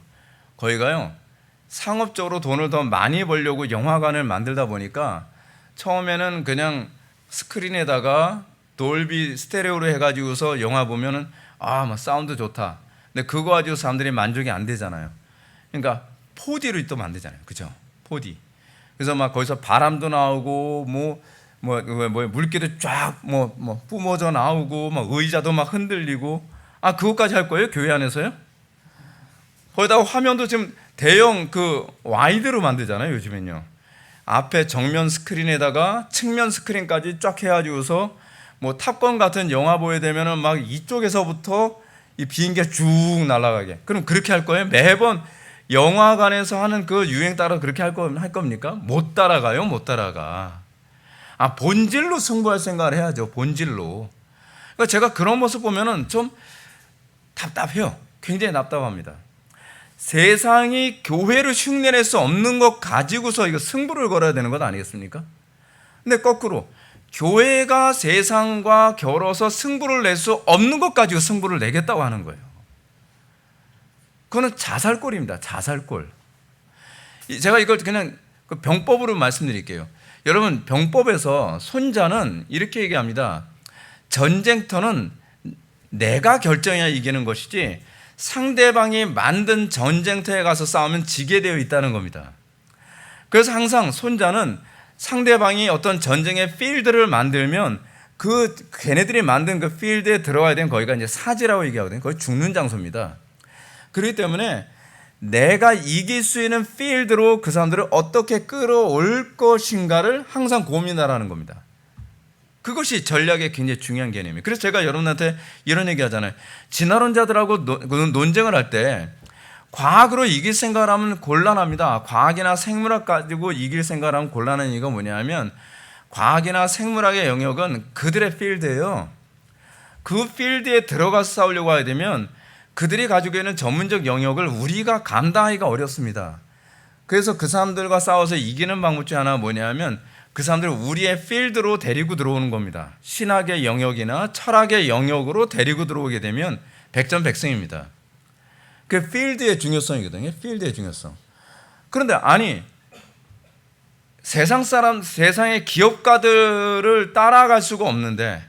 거기가요 상업적으로 돈을 더 많이 벌려고 영화관을 만들다 보니까 처음에는 그냥 스크린에다가 돌비 스테레오로 해가지고서 영화 보면은 막 사운드 좋다. 근데 그거 가지고 사람들이 만족이 안 되잖아요. 그러니까 4D로 또 만들잖아요, 그죠? 4D. 그래서 막 거기서 바람도 나오고 물기도 쫙 뿜어져 나오고 막 의자도 막 흔들리고 그것까지 할 거예요, 교회 안에서요? 거기다가 화면도 지금 대형 와이드로 만들잖아요, 요즘엔요. 앞에 정면 스크린에다가 측면 스크린까지 쫙 해가지고서 탑건 같은 영화 보게 되면은 막 이쪽에서부터 이 비행기가 쭉 날아가게. 그럼 그렇게 할 거예요? 매번 영화관에서 하는 그 유행 따라 그렇게 할 겁니까? 못 따라가요, 못 따라가. 본질로 승부할 생각을 해야죠, 본질로. 그러니까 제가 그런 모습 보면은 좀 답답해요. 굉장히 답답합니다. 세상이 교회를 흉내낼 수 없는 것 가지고서 이거 승부를 걸어야 되는 것 아니겠습니까? 근데 거꾸로 교회가 세상과 겨뤄서 승부를 낼 수 없는 것 가지고 승부를 내겠다고 하는 거예요. 그거는 자살골입니다. 자살골. 제가 이걸 그냥 병법으로 말씀드릴게요. 여러분, 병법에서 손자는 이렇게 얘기합니다. 전쟁터는 내가 결정해야 이기는 것이지 상대방이 만든 전쟁터에 가서 싸우면 지게 되어 있다는 겁니다. 그래서 항상 손자는 상대방이 어떤 전쟁의 필드를 만들면 걔네들이 만든 그 필드에 들어가야 되는 거기가 이제 사지라고 얘기하거든요. 거기 죽는 장소입니다. 그렇기 때문에 내가 이길 수 있는 필드로 그 사람들을 어떻게 끌어올 것인가를 항상 고민하라는 겁니다. 그것이 전략의 굉장히 중요한 개념이에요. 그래서 제가 여러분한테 이런 얘기 하잖아요. 진화론자들하고 논쟁을 할 때 과학으로 이길 생각을 하면 곤란합니다. 과학이나 생물학 가지고 이길 생각을 하면 곤란한 이유가 뭐냐면 과학이나 생물학의 영역은 그들의 필드예요. 그 필드에 들어가서 싸우려고 하게 되면 그들이 가지고 있는 전문적 영역을 우리가 감당하기가 어렵습니다. 그래서 그 사람들과 싸워서 이기는 방법 중 하나가 뭐냐면 그 사람들을 우리의 필드로 데리고 들어오는 겁니다. 신학의 영역이나 철학의 영역으로 데리고 들어오게 되면 백전백승입니다. 그 필드의 중요성이거든요. 필드의 중요성. 그런데 세상의 기업가들을 따라갈 수가 없는데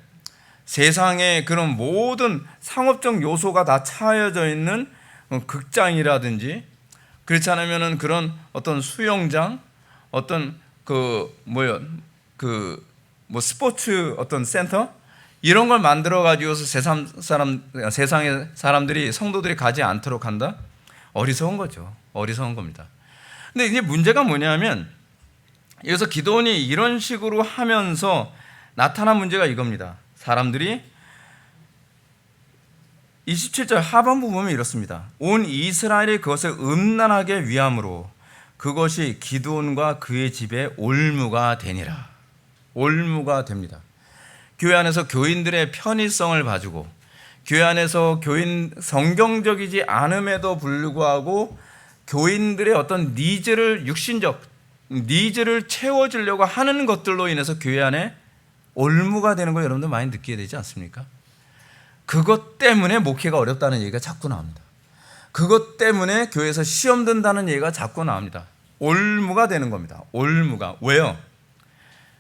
세상에 그런 모든 상업적 요소가 다 차여져 있는 극장이라든지 그렇지 않으면은 그런 어떤 수영장, 어떤 스포츠 어떤 센터 이런 걸 만들어 가지고서 세상의 사람들이 성도들이 가지 않도록 한다? 어리석은 거죠. 어리석은 겁니다. 근데 이제 문제가 뭐냐면 여기서 기도원이 이런 식으로 하면서 나타난 문제가 이겁니다. 사람들이 27절 하반부 보면 이렇습니다. 온 이스라엘이 그것을 음란하게 위함으로 그것이 기드온과 그의 집에 올무가 되니라. 올무가 됩니다. 교회 안에서 교인들의 편의성을 봐주고 교회 안에서 성경적이지 않음에도 불구하고 교인들의 어떤 육신적 니즈를 채워주려고 하는 것들로 인해서 교회 안에 올무가 되는 거 여러분들 많이 느끼게 되지 않습니까? 그것 때문에 목회가 어렵다는 얘기가 자꾸 나옵니다. 그것 때문에 교회에서 시험 든다는 얘기가 자꾸 나옵니다. 올무가 되는 겁니다. 올무가. 왜요?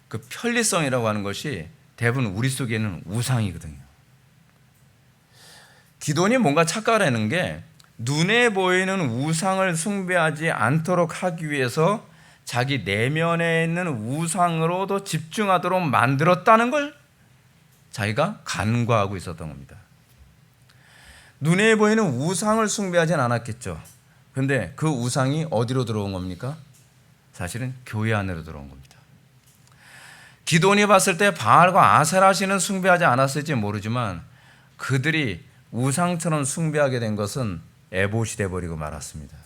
그 편리성이라고 하는 것이 대부분 우리 속에 있는 우상이거든요. 기도원이 뭔가 착각을 하는 게 눈에 보이는 우상을 숭배하지 않도록 하기 위해서 자기 내면에 있는 우상으로도 집중하도록 만들었다는 걸 자기가 간과하고 있었던 겁니다. 눈에 보이는 우상을 숭배하진 않았겠죠. 그런데 그 우상이 어디로 들어온 겁니까? 사실은 교회 안으로 들어온 겁니다. 기도원이 봤을 때 바알과 아세라신은 숭배하지 않았을지 모르지만 그들이 우상처럼 숭배하게 된 것은 에봇이 되어버리고 말았습니다.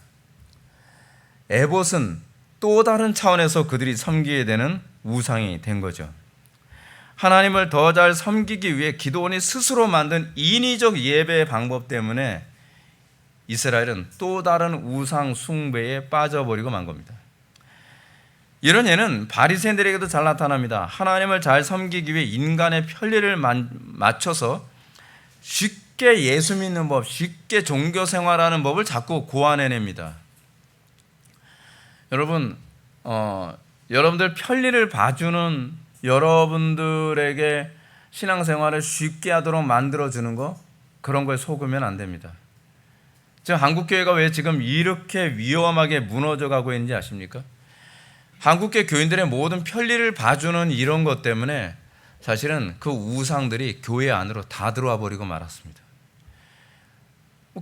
에봇은 또 다른 차원에서 그들이 섬기게 되는 우상이 된 거죠. 하나님을 더 잘 섬기기 위해 기도원이 스스로 만든 인위적 예배 방법 때문에 이스라엘은 또 다른 우상 숭배에 빠져버리고 만 겁니다. 이런 예는 바리새인들에게도 잘 나타납니다. 하나님을 잘 섬기기 위해 인간의 편리를 맞춰서 쉽게 예수 믿는 법, 쉽게 종교 생활하는 법을 자꾸 고안해냅니다. 여러분, 여러분들 편리를 봐주는 여러분들에게 신앙생활을 쉽게 하도록 만들어주는 거, 그런 거에 속으면 안 됩니다. 지금 한국교회가 왜 지금 이렇게 위험하게 무너져가고 있는지 아십니까? 한국교회 교인들의 모든 편리를 봐주는 이런 것 때문에 사실은 그 우상들이 교회 안으로 다 들어와 버리고 말았습니다.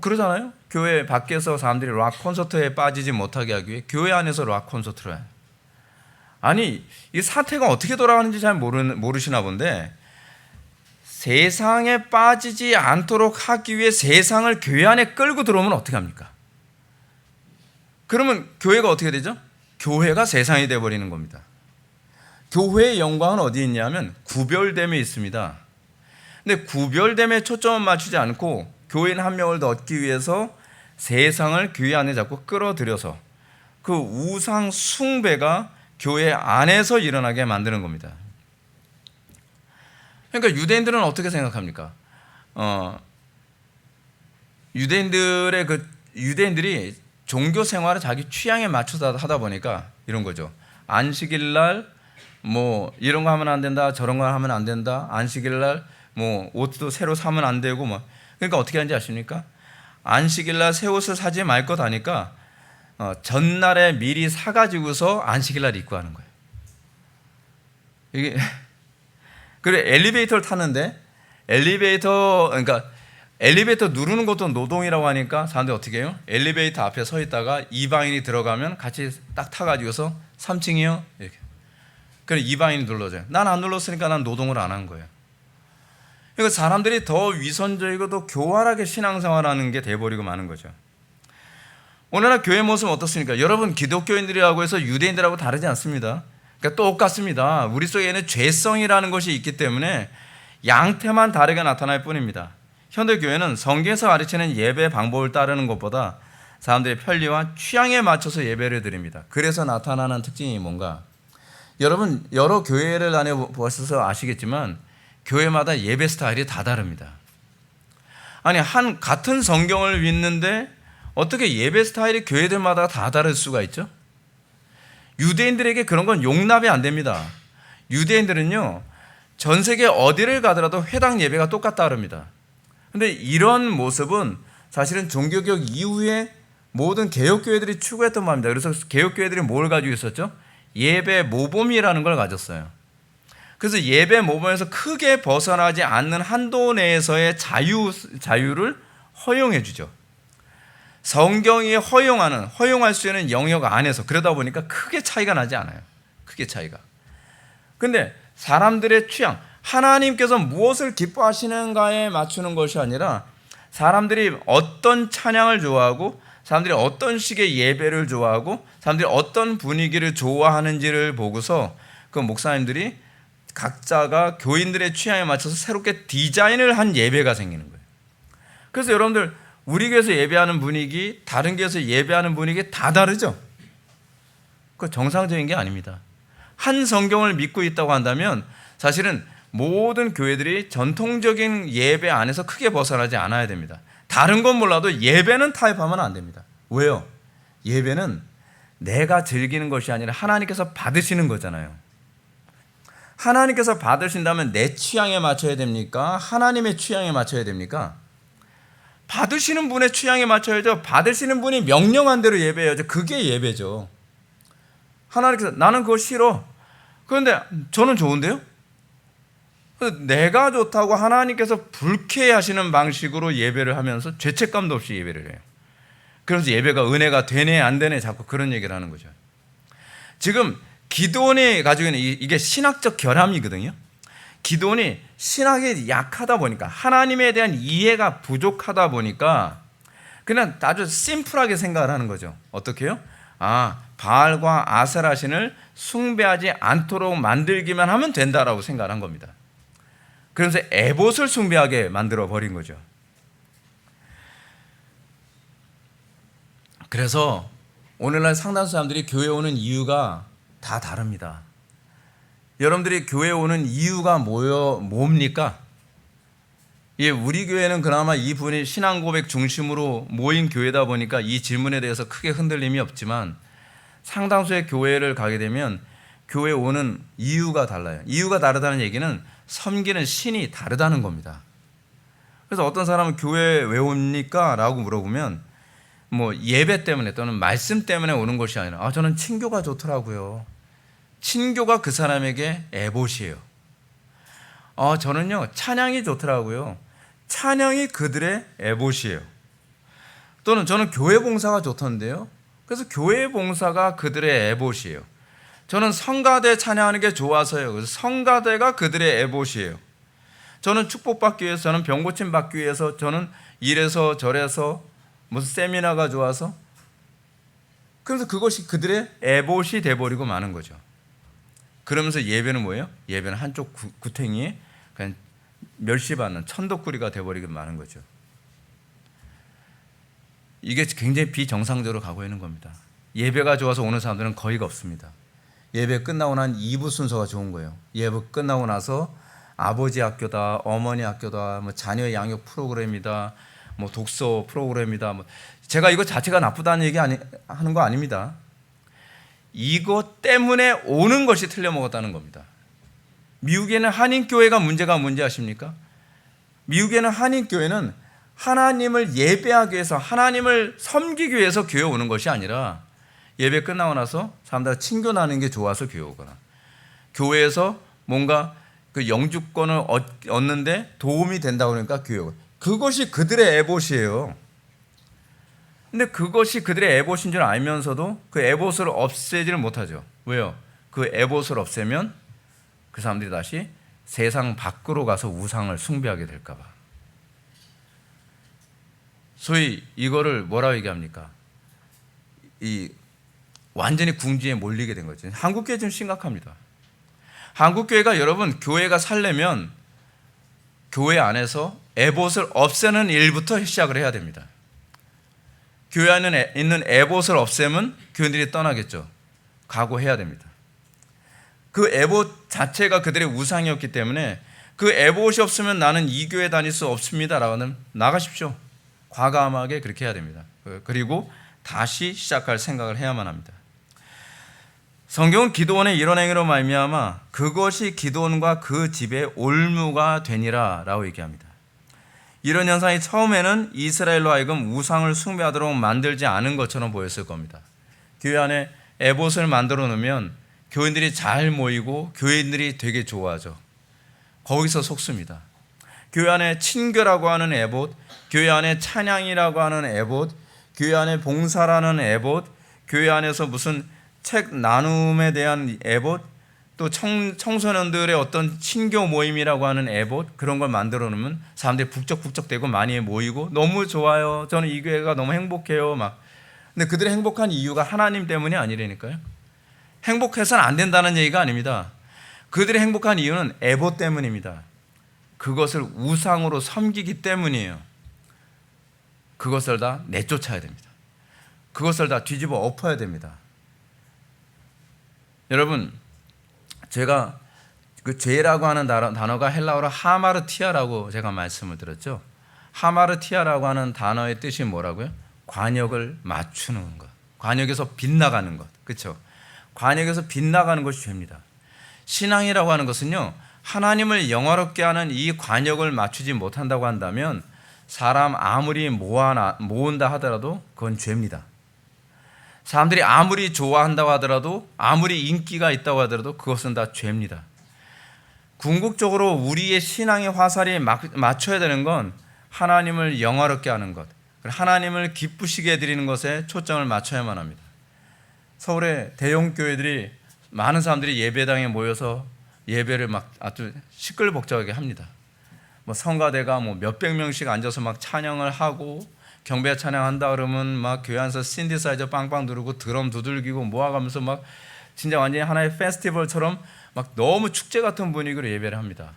그러잖아요. 교회 밖에서 사람들이 락 콘서트에 빠지지 못하게 하기 위해 교회 안에서 락 콘서트를 해요. 아니, 이 사태가 어떻게 돌아가는지 잘 모르시나 본데, 세상에 빠지지 않도록 하기 위해 세상을 교회 안에 끌고 들어오면 어떻게 합니까? 그러면 교회가 어떻게 되죠? 교회가 세상이 되어버리는 겁니다. 교회의 영광은 어디 있냐면 구별됨에 있습니다. 근데 구별됨에 초점을 맞추지 않고 교인 한 명을 더 얻기 위해서 세상을 교회 안에 자꾸 끌어들여서 그 우상 숭배가 교회 안에서 일어나게 만드는 겁니다. 그러니까 유대인들은 어떻게 생각합니까? 유대인들이 종교 생활을 자기 취향에 맞춰서 하다 보니까 이런 거죠. 안식일 날 뭐 이런 거 하면 안 된다, 저런 거 하면 안 된다. 안식일 날 뭐 옷도 새로 사면 안 되고 뭐. 그러니까 어떻게 하는지 아십니까? 안식일 날 새 옷을 사지 말 것 하니까 전날에 미리 사가지고서 안식일 날 입고 하는 거예요. 이게 그래, 엘리베이터를 탔는데 그러니까 엘리베이터 누르는 것도 노동이라고 하니까 사람들이 어떻게 해요? 엘리베이터 앞에 서 있다가 이방인이 들어가면 같이 딱 타가지고서 3층이요? 이렇게. 그래, 이방인이 눌러줘요. 난 안 눌렀으니까 난 노동을 안 한 거예요. 그러니까 사람들이 더 위선적이고 더 교활하게 신앙생활하는 게 돼버리고 마는 거죠. 오늘날 교회 모습은 어떻습니까? 여러분, 기독교인들이라고 해서 유대인들하고 다르지 않습니다. 그러니까 똑같습니다. 우리 속에는 죄성이라는 것이 있기 때문에 양태만 다르게 나타날 뿐입니다. 현대교회는 성경에서 가르치는 예배 방법을 따르는 것보다 사람들의 편리와 취향에 맞춰서 예배를 드립니다. 그래서 나타나는 특징이 뭔가? 여러분, 여러 교회를 다녀보셔서 아시겠지만 교회마다 예배 스타일이 다 다릅니다. 아니, 같은 성경을 믿는데 어떻게 예배 스타일이 교회들마다 다 다를 수가 있죠? 유대인들에게 그런 건 용납이 안 됩니다. 유대인들은요, 전 세계 어디를 가더라도 회당 예배가 똑같다 그럽니다. 그런데 이런 모습은 사실은 종교개혁 이후에 모든 개혁교회들이 추구했던 바입니다. 그래서 개혁교회들이 뭘 가지고 있었죠? 예배 모범이라는 걸 가졌어요. 그래서 예배 모범에서 크게 벗어나지 않는 한도 내에서의 자유를 허용해 주죠. 성경이 허용할 수 있는 영역 안에서. 그러다 보니까 크게 차이가 나지 않아요. 크게 차이가. 근데 사람들의 취향, 하나님께서 무엇을 기뻐하시는가에 맞추는 것이 아니라 사람들이 어떤 찬양을 좋아하고 사람들이 어떤 식의 예배를 좋아하고 사람들이 어떤 분위기를 좋아하는지를 보고서 그 목사님들이 각자가 교인들의 취향에 맞춰서 새롭게 디자인을 한 예배가 생기는 거예요. 그래서 여러분들, 우리 교회에서 예배하는 분위기, 다른 교회에서 예배하는 분위기 다 다르죠? 그거 정상적인 게 아닙니다. 한 성경을 믿고 있다고 한다면 사실은 모든 교회들이 전통적인 예배 안에서 크게 벗어나지 않아야 됩니다. 다른 건 몰라도 예배는 타협하면 안 됩니다. 왜요? 예배는 내가 즐기는 것이 아니라 하나님께서 받으시는 거잖아요. 하나님께서 받으신다면 내 취향에 맞춰야 됩니까? 하나님의 취향에 맞춰야 됩니까? 받으시는 분의 취향에 맞춰야죠. 받으시는 분이 명령한 대로 예배해야죠. 그게 예배죠. 하나님께서 나는 그거 싫어. 그런데 저는 좋은데요? 내가 좋다고 하나님께서 불쾌하시는 방식으로 예배를 하면서 죄책감도 없이 예배를 해요. 그래서 예배가 은혜가 되네 안 되네 자꾸 그런 얘기를 하는 거죠. 지금 기드온이 가지고 있는 이게 신학적 결함이거든요. 기드온이 신학이 약하다 보니까 하나님에 대한 이해가 부족하다 보니까 그냥 아주 심플하게 생각을 하는 거죠. 어떻게 해요? 바알과 아세라 신을 숭배하지 않도록 만들기만 하면 된다라고 생각을 한 겁니다. 그래서 에봇을 숭배하게 만들어 버린 거죠. 그래서 오늘날 상당수 사람들이 교회 오는 이유가 다 다릅니다. 여러분들이 교회 오는 이유가 뭡니까? 우리 교회는 그나마 이분이 신앙 고백 중심으로 모인 교회다 보니까 이 질문에 대해서 크게 흔들림이 없지만 상당수의 교회를 가게 되면 교회에 오는 이유가 달라요. 이유가 다르다는 얘기는 섬기는 신이 다르다는 겁니다. 그래서 어떤 사람은 교회에 왜 옵니까? 라고 물어보면 뭐 예배 때문에 또는 말씀 때문에 오는 것이 아니라 저는 친교가 좋더라고요. 친교가 그 사람에게 에봇이에요. 저는요 찬양이 좋더라고요. 찬양이 그들의 에봇이에요. 또는 저는 교회 봉사가 좋던데요. 그래서 교회 봉사가 그들의 에봇이에요. 저는 성가대 찬양하는 게 좋아서요. 그래서 성가대가 그들의 에봇이에요. 저는 축복받기 위해서, 저는 병고침 받기 위해서, 저는 이래서 저래서 무슨 세미나가 좋아서, 그래서 그것이 그들의 에봇이 돼버리고 마는 거죠. 그러면서 예배는 뭐예요? 예배는 한쪽 구탱이에 그냥 멸시받는 천덕꾸리가 돼버리고 마는 거죠. 이게 굉장히 비정상적으로 가고 있는 겁니다. 예배가 좋아서 오는 사람들은 거의가 없습니다. 예배 끝나고 난 2부 순서가 좋은 거예요. 예배 끝나고 나서 아버지 학교다, 어머니 학교다, 뭐 자녀 양육 프로그램이다, 뭐 독서 프로그램이다. 제가 이거 자체가 나쁘다는 얘기 하는 거 아닙니다. 이것 때문에 오는 것이 틀려먹었다는 겁니다. 미국에는 한인교회가 문제가 뭔지 아십니까? 미국에는 한인교회는 하나님을 예배하기 위해서, 하나님을 섬기기 위해서 교회 오는 것이 아니라 예배 끝나고 나서 사람들 친교 나누는 게 좋아서 교회 오거나, 교회에서 뭔가 그 영주권을 얻는데 도움이 된다고 그러니까 교회 오거나, 그것이 그들의 에봇이에요. 근데 그것이 그들의 에봇인 줄 알면서도 그 에봇을 없애지를 못하죠. 왜요? 그 에봇을 없애면 그 사람들이 다시 세상 밖으로 가서 우상을 숭배하게 될까 봐. 소위 이거를 뭐라고 얘기합니까? 완전히 궁지에 몰리게 된 거죠. 한국교회 좀 심각합니다. 한국교회가 여러분 교회가 살려면 교회 안에서 에봇을 없애는 일부터 시작을 해야 됩니다. 교회 안에 있는 에봇을 없애면 교인들이 떠나겠죠. 각오해야 됩니다. 그 에봇 자체가 그들의 우상이었기 때문에 그 에봇이 없으면 나는 이 교회 다닐 수 없습니다라고 하면 나가십시오. 과감하게 그렇게 해야 됩니다. 그리고 다시 시작할 생각을 해야만 합니다. 성경은 기드온의 이런 행위로 말미암아 그것이 기드온과 그 집의 올무가 되니라 라고 얘기합니다. 이런 현상이 처음에는 이스라엘로 하여금 우상을 숭배하도록 만들지 않은 것처럼 보였을 겁니다. 교회 안에 에봇을 만들어 놓으면 교인들이 잘 모이고 교인들이 되게 좋아하죠. 거기서 속습니다. 교회 안에 친교라고 하는 에봇, 교회 안에 찬양이라고 하는 에봇, 교회 안에 봉사라는 에봇, 교회 안에서 무슨 책 나눔에 대한 에봇, 또 청소년들의 어떤 친교 모임이라고 하는 에봇, 그런 걸 만들어 놓으면 사람들이 북적북적대고 많이 모이고 너무 좋아요. 저는 이 교회가 너무 행복해요. 근데 그들의 행복한 이유가 하나님 때문이 아니라니까요. 행복해서는 안 된다는 얘기가 아닙니다. 그들의 행복한 이유는 에봇 때문입니다. 그것을 우상으로 섬기기 때문이에요. 그것을 다 내쫓아야 됩니다. 그것을 다 뒤집어 엎어야 됩니다. 여러분, 제가 그 죄라고 하는 단어가 헬라어로 하마르티아라고 제가 말씀을 드렸죠. 하마르티아라고 하는 단어의 뜻이 뭐라고요? 관역을 맞추는 것, 관역에서 빗나가는 것, 그렇죠? 관역에서 빗나가는 것이 죄입니다. 신앙이라고 하는 것은요, 하나님을 영화롭게 하는 이 관역을 맞추지 못한다고 한다면 사람 아무리 모은다 하더라도 그건 죄입니다. 사람들이 아무리 좋아한다고 하더라도, 아무리 인기가 있다고 하더라도 그것은 다 죄입니다. 궁극적으로 우리의 신앙의 화살이 맞춰야 되는 건 하나님을 영화롭게 하는 것, 하나님을 기쁘시게 해드리는 것에 초점을 맞춰야만 합니다. 서울의 대형 교회들이 많은 사람들이 예배당에 모여서 예배를 아주 시끌벅적하게 합니다. 성가대가 몇백 명씩 앉아서 찬양을 하고, 경배 찬양한다 그러면 교회 안에서 신디사이저 빵빵 누르고 드럼 두들기고 모아가면서 진짜 완전히 하나의 페스티벌처럼 너무 축제 같은 분위기로 예배를 합니다.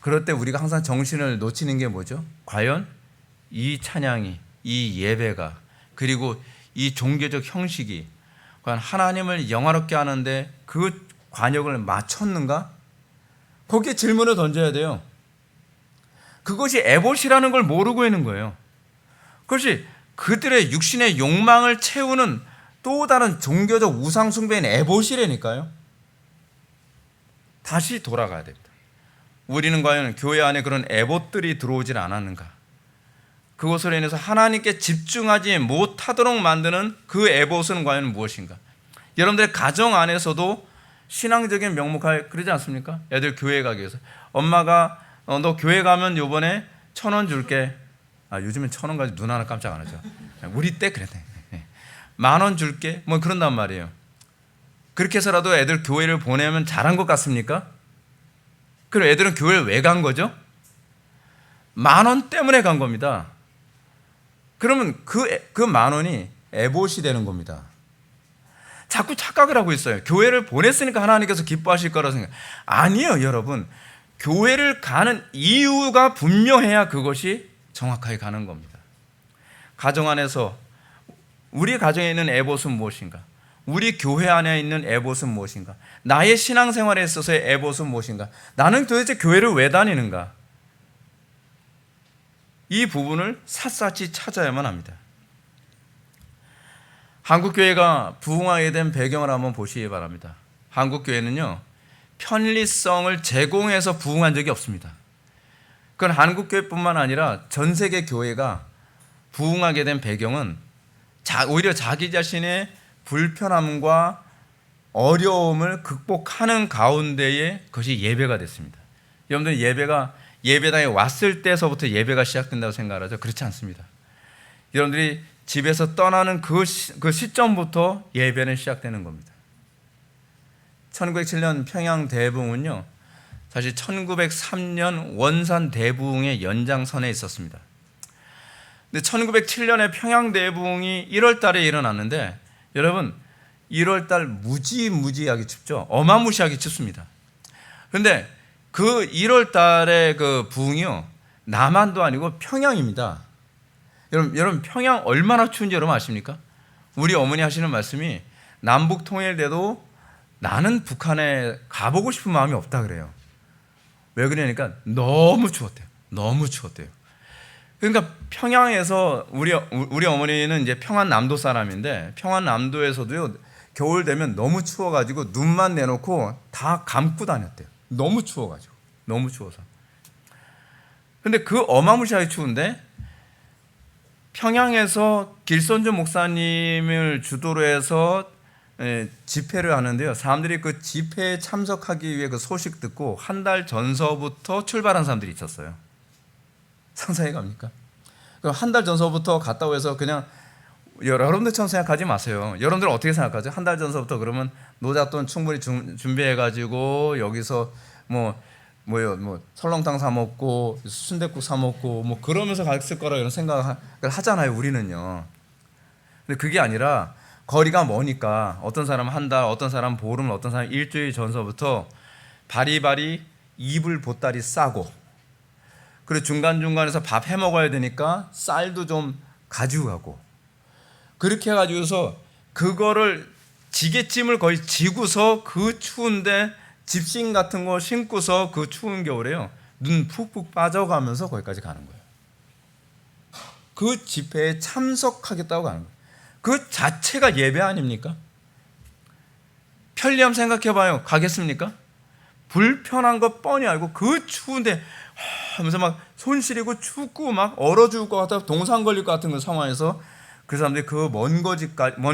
그럴 때 우리가 항상 정신을 놓치는 게 뭐죠? 과연 이 찬양이, 이 예배가, 그리고 이 종교적 형식이 과연 하나님을 영화롭게 하는데 그 관역을 맞췄는가? 거기에 질문을 던져야 돼요. 그것이 에봇이라는 걸 모르고 있는 거예요. 그것이 그들의 육신의 욕망을 채우는 또 다른 종교적 우상 숭배인 에봇이라니까요. 다시 돌아가야 됩니다. 우리는 과연 교회 안에 그런 에봇들이 들어오질 않았는가? 그것으로 인해서 하나님께 집중하지 못하도록 만드는 그 에봇은 과연 무엇인가? 여러분들의 가정 안에서도 신앙적인 명목하에 그러지 않습니까? 애들 교회 가기 위해서 엄마가 너 교회 가면 요번에 1,000원 줄게. 요즘엔 1,000원 가지고 눈 하나 깜짝 안 하죠. 우리 때 그랬네. 10,000원 줄게. 뭐 그런단 말이에요. 그렇게 해서라도 애들 교회를 보내면 잘한 것 같습니까? 그럼 애들은 교회를 왜 간 거죠? 10,000원 때문에 간 겁니다. 그러면 그 10,000원이 에봇이 되는 겁니다. 자꾸 착각을 하고 있어요. 교회를 보냈으니까 하나님께서 기뻐하실 거라고 생각. 아니에요, 여러분. 교회를 가는 이유가 분명해야 그것이 정확하게 가는 겁니다. 가정 안에서 우리 가정에 있는 에봇은 무엇인가? 우리 교회 안에 있는 에봇은 무엇인가? 나의 신앙생활에 있어서의 에봇은 무엇인가? 나는 도대체 교회를 왜 다니는가? 이 부분을 샅샅이 찾아야만 합니다. 한국교회가 부흥하게 된 배경을 한번 보시기 바랍니다. 한국교회는요, 편리성을 제공해서 부흥한 적이 없습니다. 그건 한국교회뿐만 아니라 전 세계 교회가 부흥하게 된 배경은 오히려 자기 자신의 불편함과 어려움을 극복하는 가운데에 그것이 예배가 됐습니다. 여러분들 예배당에 왔을 때서부터 예배가 시작된다고 생각하죠? 그렇지 않습니다. 여러분들이 집에서 떠나는 그 시점부터 예배는 시작되는 겁니다. 1907년 평양 대부흥은요, 사실 1903년 원산 대부흥의 연장선에 있었습니다. 근데 1907년에 평양 대부흥이 1월 달에 일어났는데, 여러분 1월 달 무지하게 춥죠. 어마무시하게 춥습니다. 그런데 그 1월 달에 그 부흥이요, 남한도 아니고 평양입니다. 여러분 평양 얼마나 추운지 여러분 아십니까? 우리 어머니 하시는 말씀이 남북 통일돼도 나는 북한에 가보고 싶은 마음이 없다 그래요. 왜 그러냐니까 너무 추웠대요. 너무 추웠대요. 그러니까 평양에서 우리 어머니는 이제 평안남도 사람인데, 평안남도에서도요, 겨울 되면 너무 추워가지고 눈만 내놓고 다 감고 다녔대요. 너무 추워가지고, 너무 추워서. 근데 그 어마무시하게 추운데 평양에서 길선주 목사님을 주도로 해서 집회를 하는데요, 사람들이 그 집회에 참석하기 위해 그 소식 듣고 한 달 전서부터 출발한 사람들이 있었어요. 상상해 갑니까? 그럼 한 달 전서부터 갔다고 해서 그냥 여러분들처럼 생각하지 마세요. 여러분들은 어떻게 생각하죠? 한 달 전서부터 그러면 노잣돈 충분히 준비해가지고 여기서 뭐 설렁탕 사 먹고 순댓국 사 먹고 뭐 그러면서 갔을 거라 이런 생각을 하잖아요, 우리는요. 근데 그게 아니라 거리가 머니까 어떤 사람은 한 달, 어떤 사람은 보름, 어떤 사람은 일주일 전서부터 바리바리 이불 보따리 싸고, 그리고 중간중간에서 밥 해 먹어야 되니까 쌀도 좀 가지고 가고, 그렇게 해가지고서 그거를 지게찜을 거의 지고서 그 추운데 집신 같은 거 신고서 그 추운 겨울에요, 눈 푹푹 빠져가면서 거기까지 가는 거예요. 그 집회에 참석하겠다고 가는 거예요. 그 자체가 예배 아닙니까? 편리함 생각해봐요. 가겠습니까? 불편한 거 뻔히 알고 그 추운데 하면서 막 손 시리고 춥고 막 얼어 죽을 것 같아, 동상 걸릴 것 같은 그 상황에서 그 사람들이 그 먼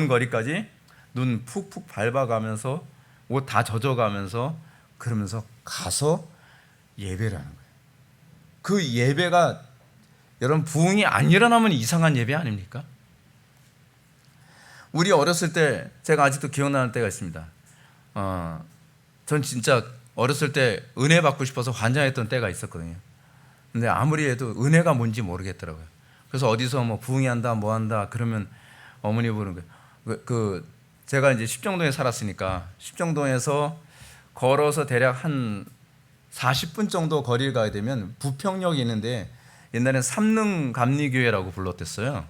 거리까지 눈 푹푹 밟아가면서 옷 다 젖어가면서 그러면서 가서 예배를 하는 거예요. 그 예배가 여러분 부흥이 안 일어나면 이상한 예배 아닙니까? 우리 어렸을 때 제가 아직도 기억나는 때가 있습니다. 전 진짜 어렸을 때 은혜 받고 싶어서 환장했던 때가 있었거든요. 근데 아무리 해도 은혜가 뭔지 모르겠더라고요. 그래서 어디서 뭐 부흥이 한다 뭐 한다 그러면 어머니 부르는 거예요. 제가 이제 십정동에 살았으니까 십정동에서 걸어서 대략 한 40분 정도 거리를 가야 되면 부평역이 있는데, 옛날엔 삼릉감리교회라고 불렀댔어요.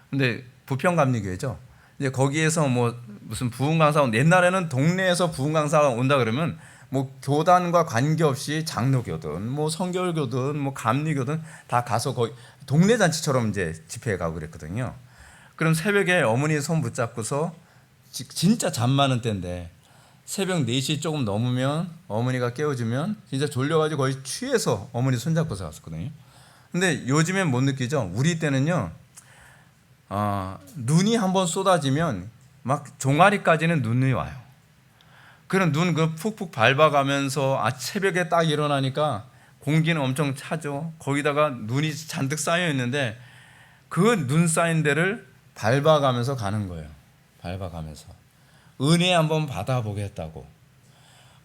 근데 부평감리교회죠. 이제 거기에서 뭐 무슨 부흥 강사, 옛날에는 동네에서 부흥 강사가 온다 그러면 뭐 교단과 관계없이 장로교든 뭐 성결교든 뭐 감리교든 다 가서 거기 동네 잔치처럼 이제 집회에 가고 그랬거든요. 그럼 새벽에 어머니 손 붙잡고서 진짜 잠 많은 때인데 새벽 4시 조금 넘으면 어머니가 깨워주면 진짜 졸려가지고 거의 취해서 어머니 손잡고서 갔었거든요. 근데 요즘엔 못 느끼죠. 우리 때는요, 눈이 한번 쏟아지면 막 종아리까지는 눈이 와요. 그런 눈 그 푹푹 밟아가면서 새벽에 딱 일어나니까 공기는 엄청 차죠. 거기다가 눈이 잔뜩 쌓여 있는데 그 눈 쌓인 데를 밟아가면서 가는 거예요. 밟아가면서 은혜 한번 받아보겠다고,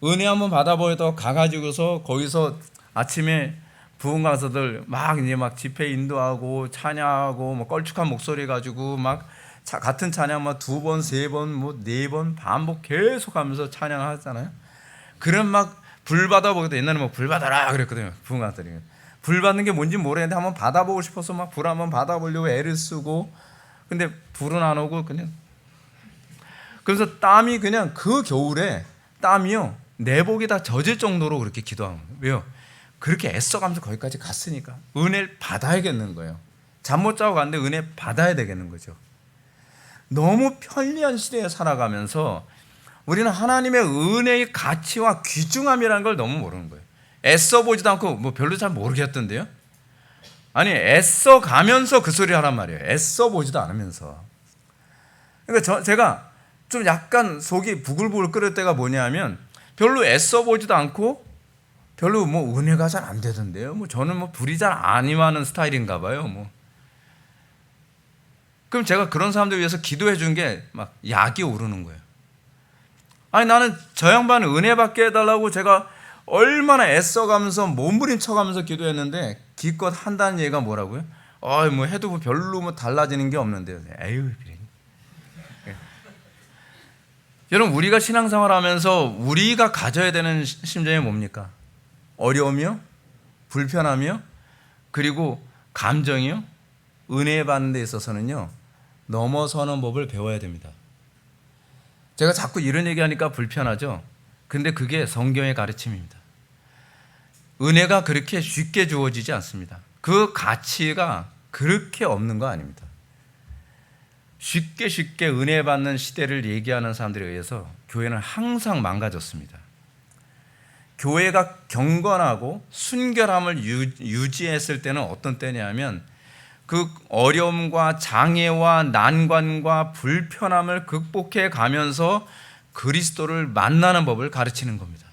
은혜 한번 받아보겠다고 가가지고서 거기서 아침에 부흥 가서들 막 이제 막 집회 인도하고 찬양하고 뭐 걸쭉한 목소리 가지고 막 같은 찬양 막 2번, 3번, 뭐 4번 반복 계속하면서 찬양하잖아요. 그런 막 불 받아보겠다. 옛날에 뭐 불 받아라 그랬거든요. 부흥 가서들이 불 받는 게 뭔지 모르겠는데 한번 받아보고 싶어서 막 불 한번 받아보려고 애를 쓰고, 근데 불은 안 오고 그냥, 그래서 땀이 그냥 그 겨울에 땀이요 내복이 다 젖을 정도로 그렇게 기도하는 거예요. 왜요? 그렇게 애써가면서 거기까지 갔으니까 은혜를 받아야겠는 거예요. 잠 못 자고 갔는데 은혜 받아야 되겠는 거죠. 너무 편리한 시대에 살아가면서 우리는 하나님의 은혜의 가치와 귀중함이라는 걸 너무 모르는 거예요. 애써 보지도 않고 뭐 별로 잘 모르겠던데요. 아니 애써 가면서 그 소리 하란 말이에요. 애써 보지도 않으면서. 그러니까 제가 좀 약간 속이 부글부글 끓을 때가 뭐냐면 별로 애써 보지도 않고 별로 뭐 은혜가 잘 안 되던데요. 뭐 저는 뭐 불이 잘 안 임하는 스타일인가 봐요. 뭐 그럼 제가 그런 사람들 위해서 기도해 준 게 막 약이 오르는 거예요. 아니 나는 저 양반 은혜 받게 해달라고 제가 얼마나 애써가면서 몸부림쳐가면서 기도했는데 기껏 한다는 얘기가 뭐라고요? 뭐 해도 뭐 별로 뭐 달라지는 게 없는데요. 에휴. 여러분 우리가 신앙생활하면서 우리가 가져야 되는 심정이 뭡니까? 어려움이요, 불편함이요, 그리고 감정이요. 은혜 받는 데 있어서는요 넘어서는 법을 배워야 됩니다. 제가 자꾸 이런 얘기하니까 불편하죠. 근데 그게 성경의 가르침입니다. 은혜가 그렇게 쉽게 주어지지 않습니다. 그 가치가 그렇게 없는 거 아닙니다. 쉽게 은혜 받는 시대를 얘기하는 사람들에 의해서 교회는 항상 망가졌습니다. 교회가 경건하고 순결함을 유지했을 때는 어떤 때냐면 그 어려움과 장애와 난관과 불편함을 극복해 가면서 그리스도를 만나는 법을 가르치는 겁니다.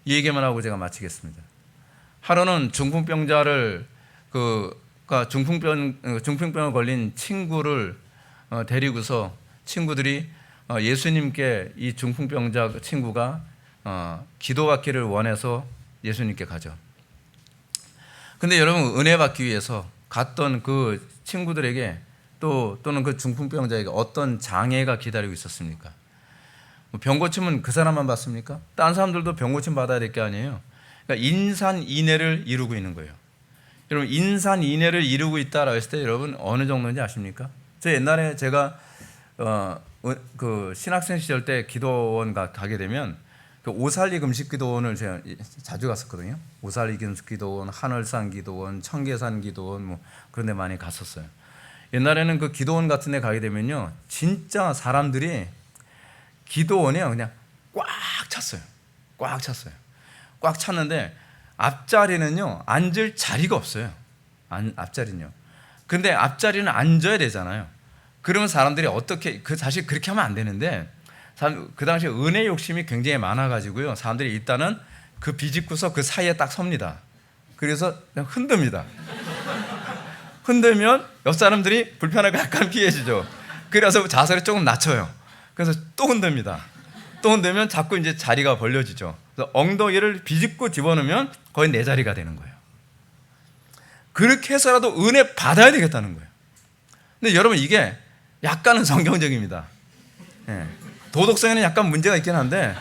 이 얘기만 하고 제가 마치겠습니다. 하루는 중풍병자를 중풍병에 걸린 친구를 데리고서 친구들이 예수님께 이 중풍병자 친구가 기도받기를 원해서 예수님께 가죠. 근데 여러분 은혜 받기 위해서 갔던 그 친구들에게 또는 그 중풍병자에게 어떤 장애가 기다리고 있었습니까? 병 고침은 그 사람만 받습니까? 다른 사람들도 병 고침 받아야 될 게 아니에요. 그러니까 인산인해를 이루고 있는 거예요. 여러분 인산인해를 이루고 있다라고 했을 때 여러분 어느 정도인지 아십니까? 저 옛날에 제가 그 신학생 시절 때 기도원 가게 되면 그 오살리 금식 기도원을 제가 자주 갔었거든요. 오살리 금식 기도원, 하늘산 기도원, 청계산 기도원 뭐 그런 데 많이 갔었어요. 옛날에는 그 기도원 같은 데 가게 되면요 진짜 사람들이 기도원이요 그냥 꽉 찼어요. 꽉 찼는데 앞자리는요 앉을 자리가 없어요. 앞자리는요. 근데 앞자리는 앉아야 되잖아요. 그러면 사람들이 어떻게 사실 그렇게 하면 안 되는데 그 당시에 은혜 욕심이 굉장히 많아가지고요 사람들이 일단은 그 비집고서 그 사이에 딱 섭니다. 그래서 그냥 흔듭니다. 흔들면 옆 사람들이 불편하게 약간 피해지죠. 그래서 자세를 조금 낮춰요. 그래서 또 흔듭니다. 또 흔들면 자꾸 이제 자리가 벌려지죠. 그래서 엉덩이를 비집고 집어넣으면 거의 내 자리가 되는 거예요. 그렇게 해서라도 은혜 받아야 되겠다는 거예요. 근데 여러분 이게 약간은 성경적입니다. 예. 도덕성에는 약간 문제가 있긴 한데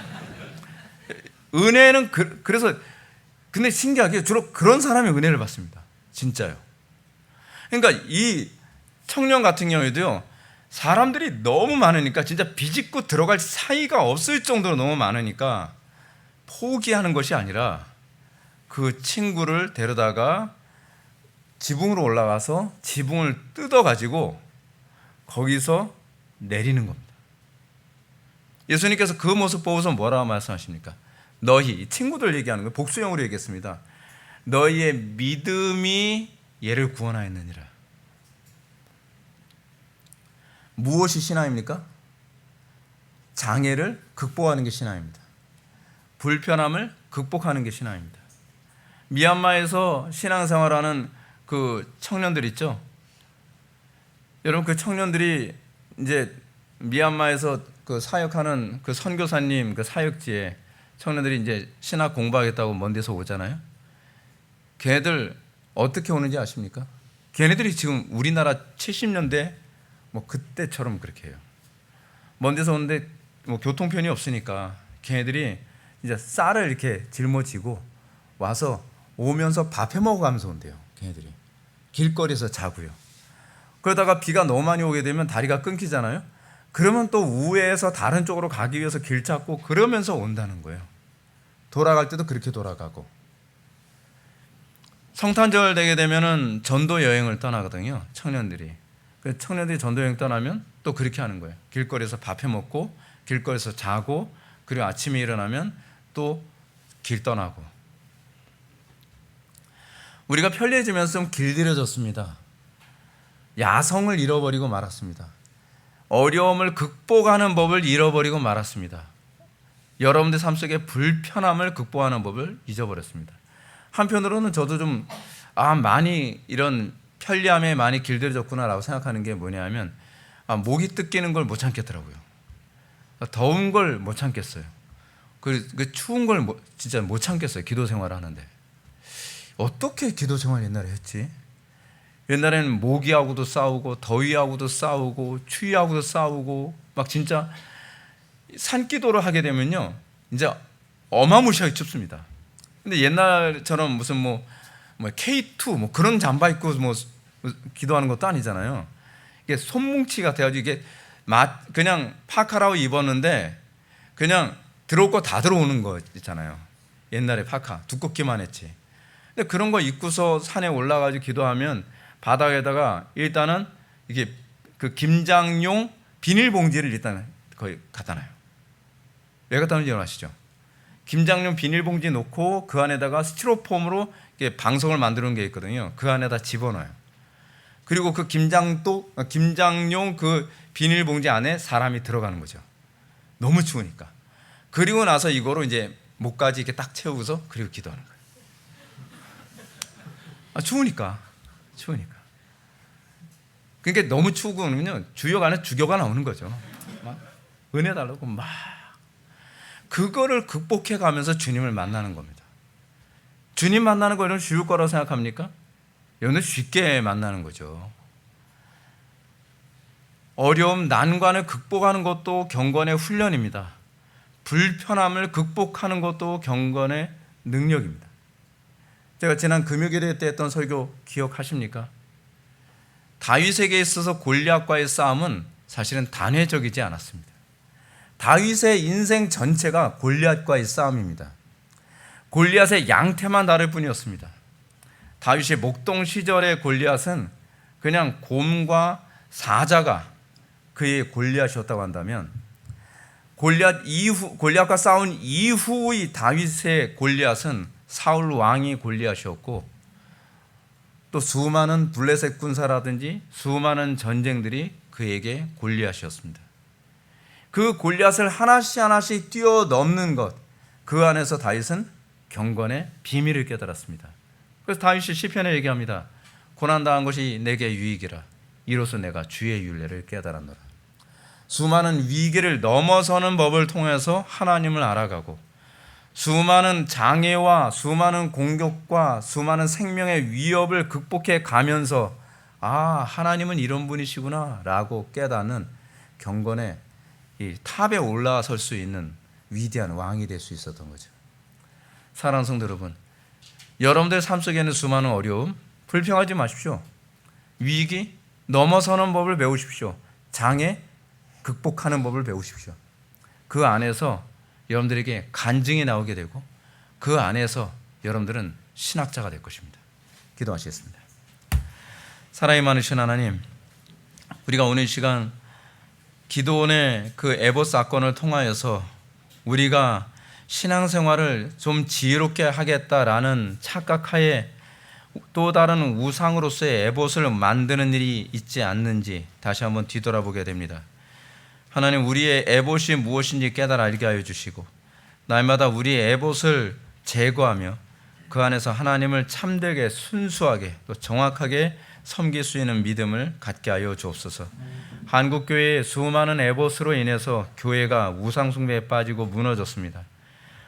은혜는 그래서 근데 신기하게 주로 그런 사람이 은혜를 받습니다. 진짜요. 그러니까 이 청년 같은 경우에도요 사람들이 너무 많으니까 진짜 비집고 들어갈 사이가 없을 정도로 너무 많으니까 포기하는 것이 아니라 그 친구를 데려다가 지붕으로 올라가서 지붕을 뜯어가지고 거기서 내리는 겁니다. 예수님께서 그 모습 보고서 뭐라고 말씀하십니까? 너희, 친구들 얘기하는 거예요. 복수형으로 얘기했습니다. 너희의 믿음이 얘를 구원하였느니라. 무엇이 신앙입니까? 장애를 극복하는 게 신앙입니다. 불편함을 극복하는 게 신앙입니다. 미얀마에서 신앙생활하는 그 청년들 있죠? 여러분, 그 청년들이 이제 미얀마에서 그 사역하는 그 선교사님 그 사역지에 청년들이 이제 신학 공부하겠다고 먼 데서 오잖아요. 걔네들 어떻게 오는지 아십니까? 걔네들이 지금 우리나라 70년대 뭐 그때처럼 그렇게 해요. 먼 데서 오는데 뭐 교통편이 없으니까 걔네들이 이제 쌀을 이렇게 짊어지고 와서 오면서 밥 해 먹어가면서 온대요. 걔네들이 길거리에서 자고요. 그러다가 비가 너무 많이 오게 되면 다리가 끊기잖아요. 그러면 또 우회해서 다른 쪽으로 가기 위해서 길 찾고 그러면서 온다는 거예요. 돌아갈 때도 그렇게 돌아가고. 성탄절 되게 되면은 전도 여행을 떠나거든요. 청년들이. 그 청년들이 전도 여행 떠나면 또 그렇게 하는 거예요. 길거리에서 밥 해 먹고 길거리에서 자고 그리고 아침에 일어나면 또 길 떠나고. 우리가 편리해지면서 좀 길들여졌습니다. 야성을 잃어버리고 말았습니다. 어려움을 극복하는 법을 잃어버리고 말았습니다. 여러분들 삶 속에 불편함을 극복하는 법을 잊어버렸습니다. 한편으로는 저도 좀 많이 이런 편리함에 많이 길들여졌구나라고 생각하는 게 뭐냐면 목이 뜯기는 걸 못 참겠더라고요. 더운 걸 못 참겠어요. 그 추운 걸 진짜 못 참겠어요. 기도 생활을 하는데 어떻게 기도 생활 옛날에 했지? 옛날에는 모기하고도 싸우고 더위하고도 싸우고 추위하고도 싸우고 막 진짜 산기도를 하게 되면요 이제 어마무시하게 춥습니다. 근데 옛날처럼 무슨 뭐 K2 뭐 그런 잠바 입고 뭐 기도하는 것도 아니잖아요. 이게 손뭉치 같아가지고 이게 그냥 파카라고 입었는데 그냥 들어올 거 다 들어오는 거 있잖아요. 옛날에 파카 두껍기만 했지. 근데 그런 거 입고서 산에 올라가지고 기도하면 바닥에다가 일단은 이게 그 김장용 비닐봉지를 일단 거의 갖다 놔요. 왜 갖다 놓는지 아시죠? 김장용 비닐봉지 놓고 그 안에다가 스티로폼으로 방석을 만드는 게 있거든요. 그 안에다 집어넣어요. 그리고 그 김장용 그 비닐봉지 안에 사람이 들어가는 거죠. 너무 추우니까. 그리고 나서 이거로 이제 목까지 이렇게 딱 채우고서 그리고 기도하는 거예요. 추우니까. 그러니까 너무 추우고 그러면요 주역 안에 주교가 나오는 거죠. 막 은혜 달라고 막 그거를 극복해 가면서 주님을 만나는 겁니다. 주님 만나는 거 여러분 쉬울 거라고 생각합니까? 여러분 쉽게 만나는 거죠. 어려움, 난관을 극복하는 것도 경건의 훈련입니다. 불편함을 극복하는 것도 경건의 능력입니다. 제가 지난 금요일에 때 했던 설교 기억하십니까? 다윗에게 있어서 골리앗과의 싸움은 사실은 단회적이지 않았습니다. 다윗의 인생 전체가 골리앗과의 싸움입니다. 골리앗의 양태만 다를 뿐이었습니다. 다윗의 목동 시절의 골리앗은 그냥 곰과 사자가 그의 골리앗이었다고 한다면 골리앗과 싸운 이후의 다윗의 골리앗은 사울 왕이 골리앗이었고 또 수많은 블레셋 군사라든지 수많은 전쟁들이 그에게 골리앗이었습니다. 그 골리앗을 하나씩 뛰어넘는 것, 그 안에서 다윗은 경건의 비밀을 깨달았습니다. 그래서 다윗이 시편에 얘기합니다. 고난당한 것이 내게 유익이라 이로써 내가 주의 율례를 깨달았노라. 수많은 위기를 넘어서는 법을 통해서 하나님을 알아가고 수많은 장애와 수많은 공격과 수많은 생명의 위협을 극복해 가면서 하나님은 이런 분이시구나 라고 깨닫는 경건의 이 탑에 올라설 수 있는 위대한 왕이 될 수 있었던 거죠. 사랑하는 성도 여러분, 여러분들 삶 속에는 수많은 어려움 불평하지 마십시오. 위기 넘어서는 법을 배우십시오. 장애 극복하는 법을 배우십시오. 그 안에서 여러분들에게 간증이 나오게 되고 그 안에서 여러분들은 신학자가 될 것입니다. 기도하시겠습니다. 사랑이 많으신 하나님, 우리가 오늘 시간 기드온의 그 에봇 사건을 통하여서 우리가 신앙생활을 좀 지혜롭게 하겠다라는 착각하에 또 다른 우상으로서의 에봇을 만드는 일이 있지 않는지 다시 한번 뒤돌아보게 됩니다. 하나님, 우리의 에봇이 무엇인지 깨달아 알게 하여 주시고 날마다 우리의 에봇을 제거하며 그 안에서 하나님을 참되게 순수하게 또 정확하게 섬길 수 있는 믿음을 갖게 하여 주옵소서. 한국교회의 수많은 에봇으로 인해서 교회가 우상숭배에 빠지고 무너졌습니다.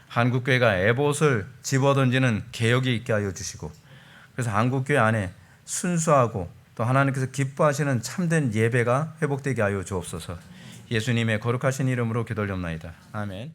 한국교회가 에봇을 집어던지는 개혁이 있게 하여 주시고, 그래서 한국교회 안에 순수하고 또 하나님께서 기뻐하시는 참된 예배가 회복되게 하여 주옵소서. 예수님의 거룩하신 이름으로 기도드립니다. 아멘.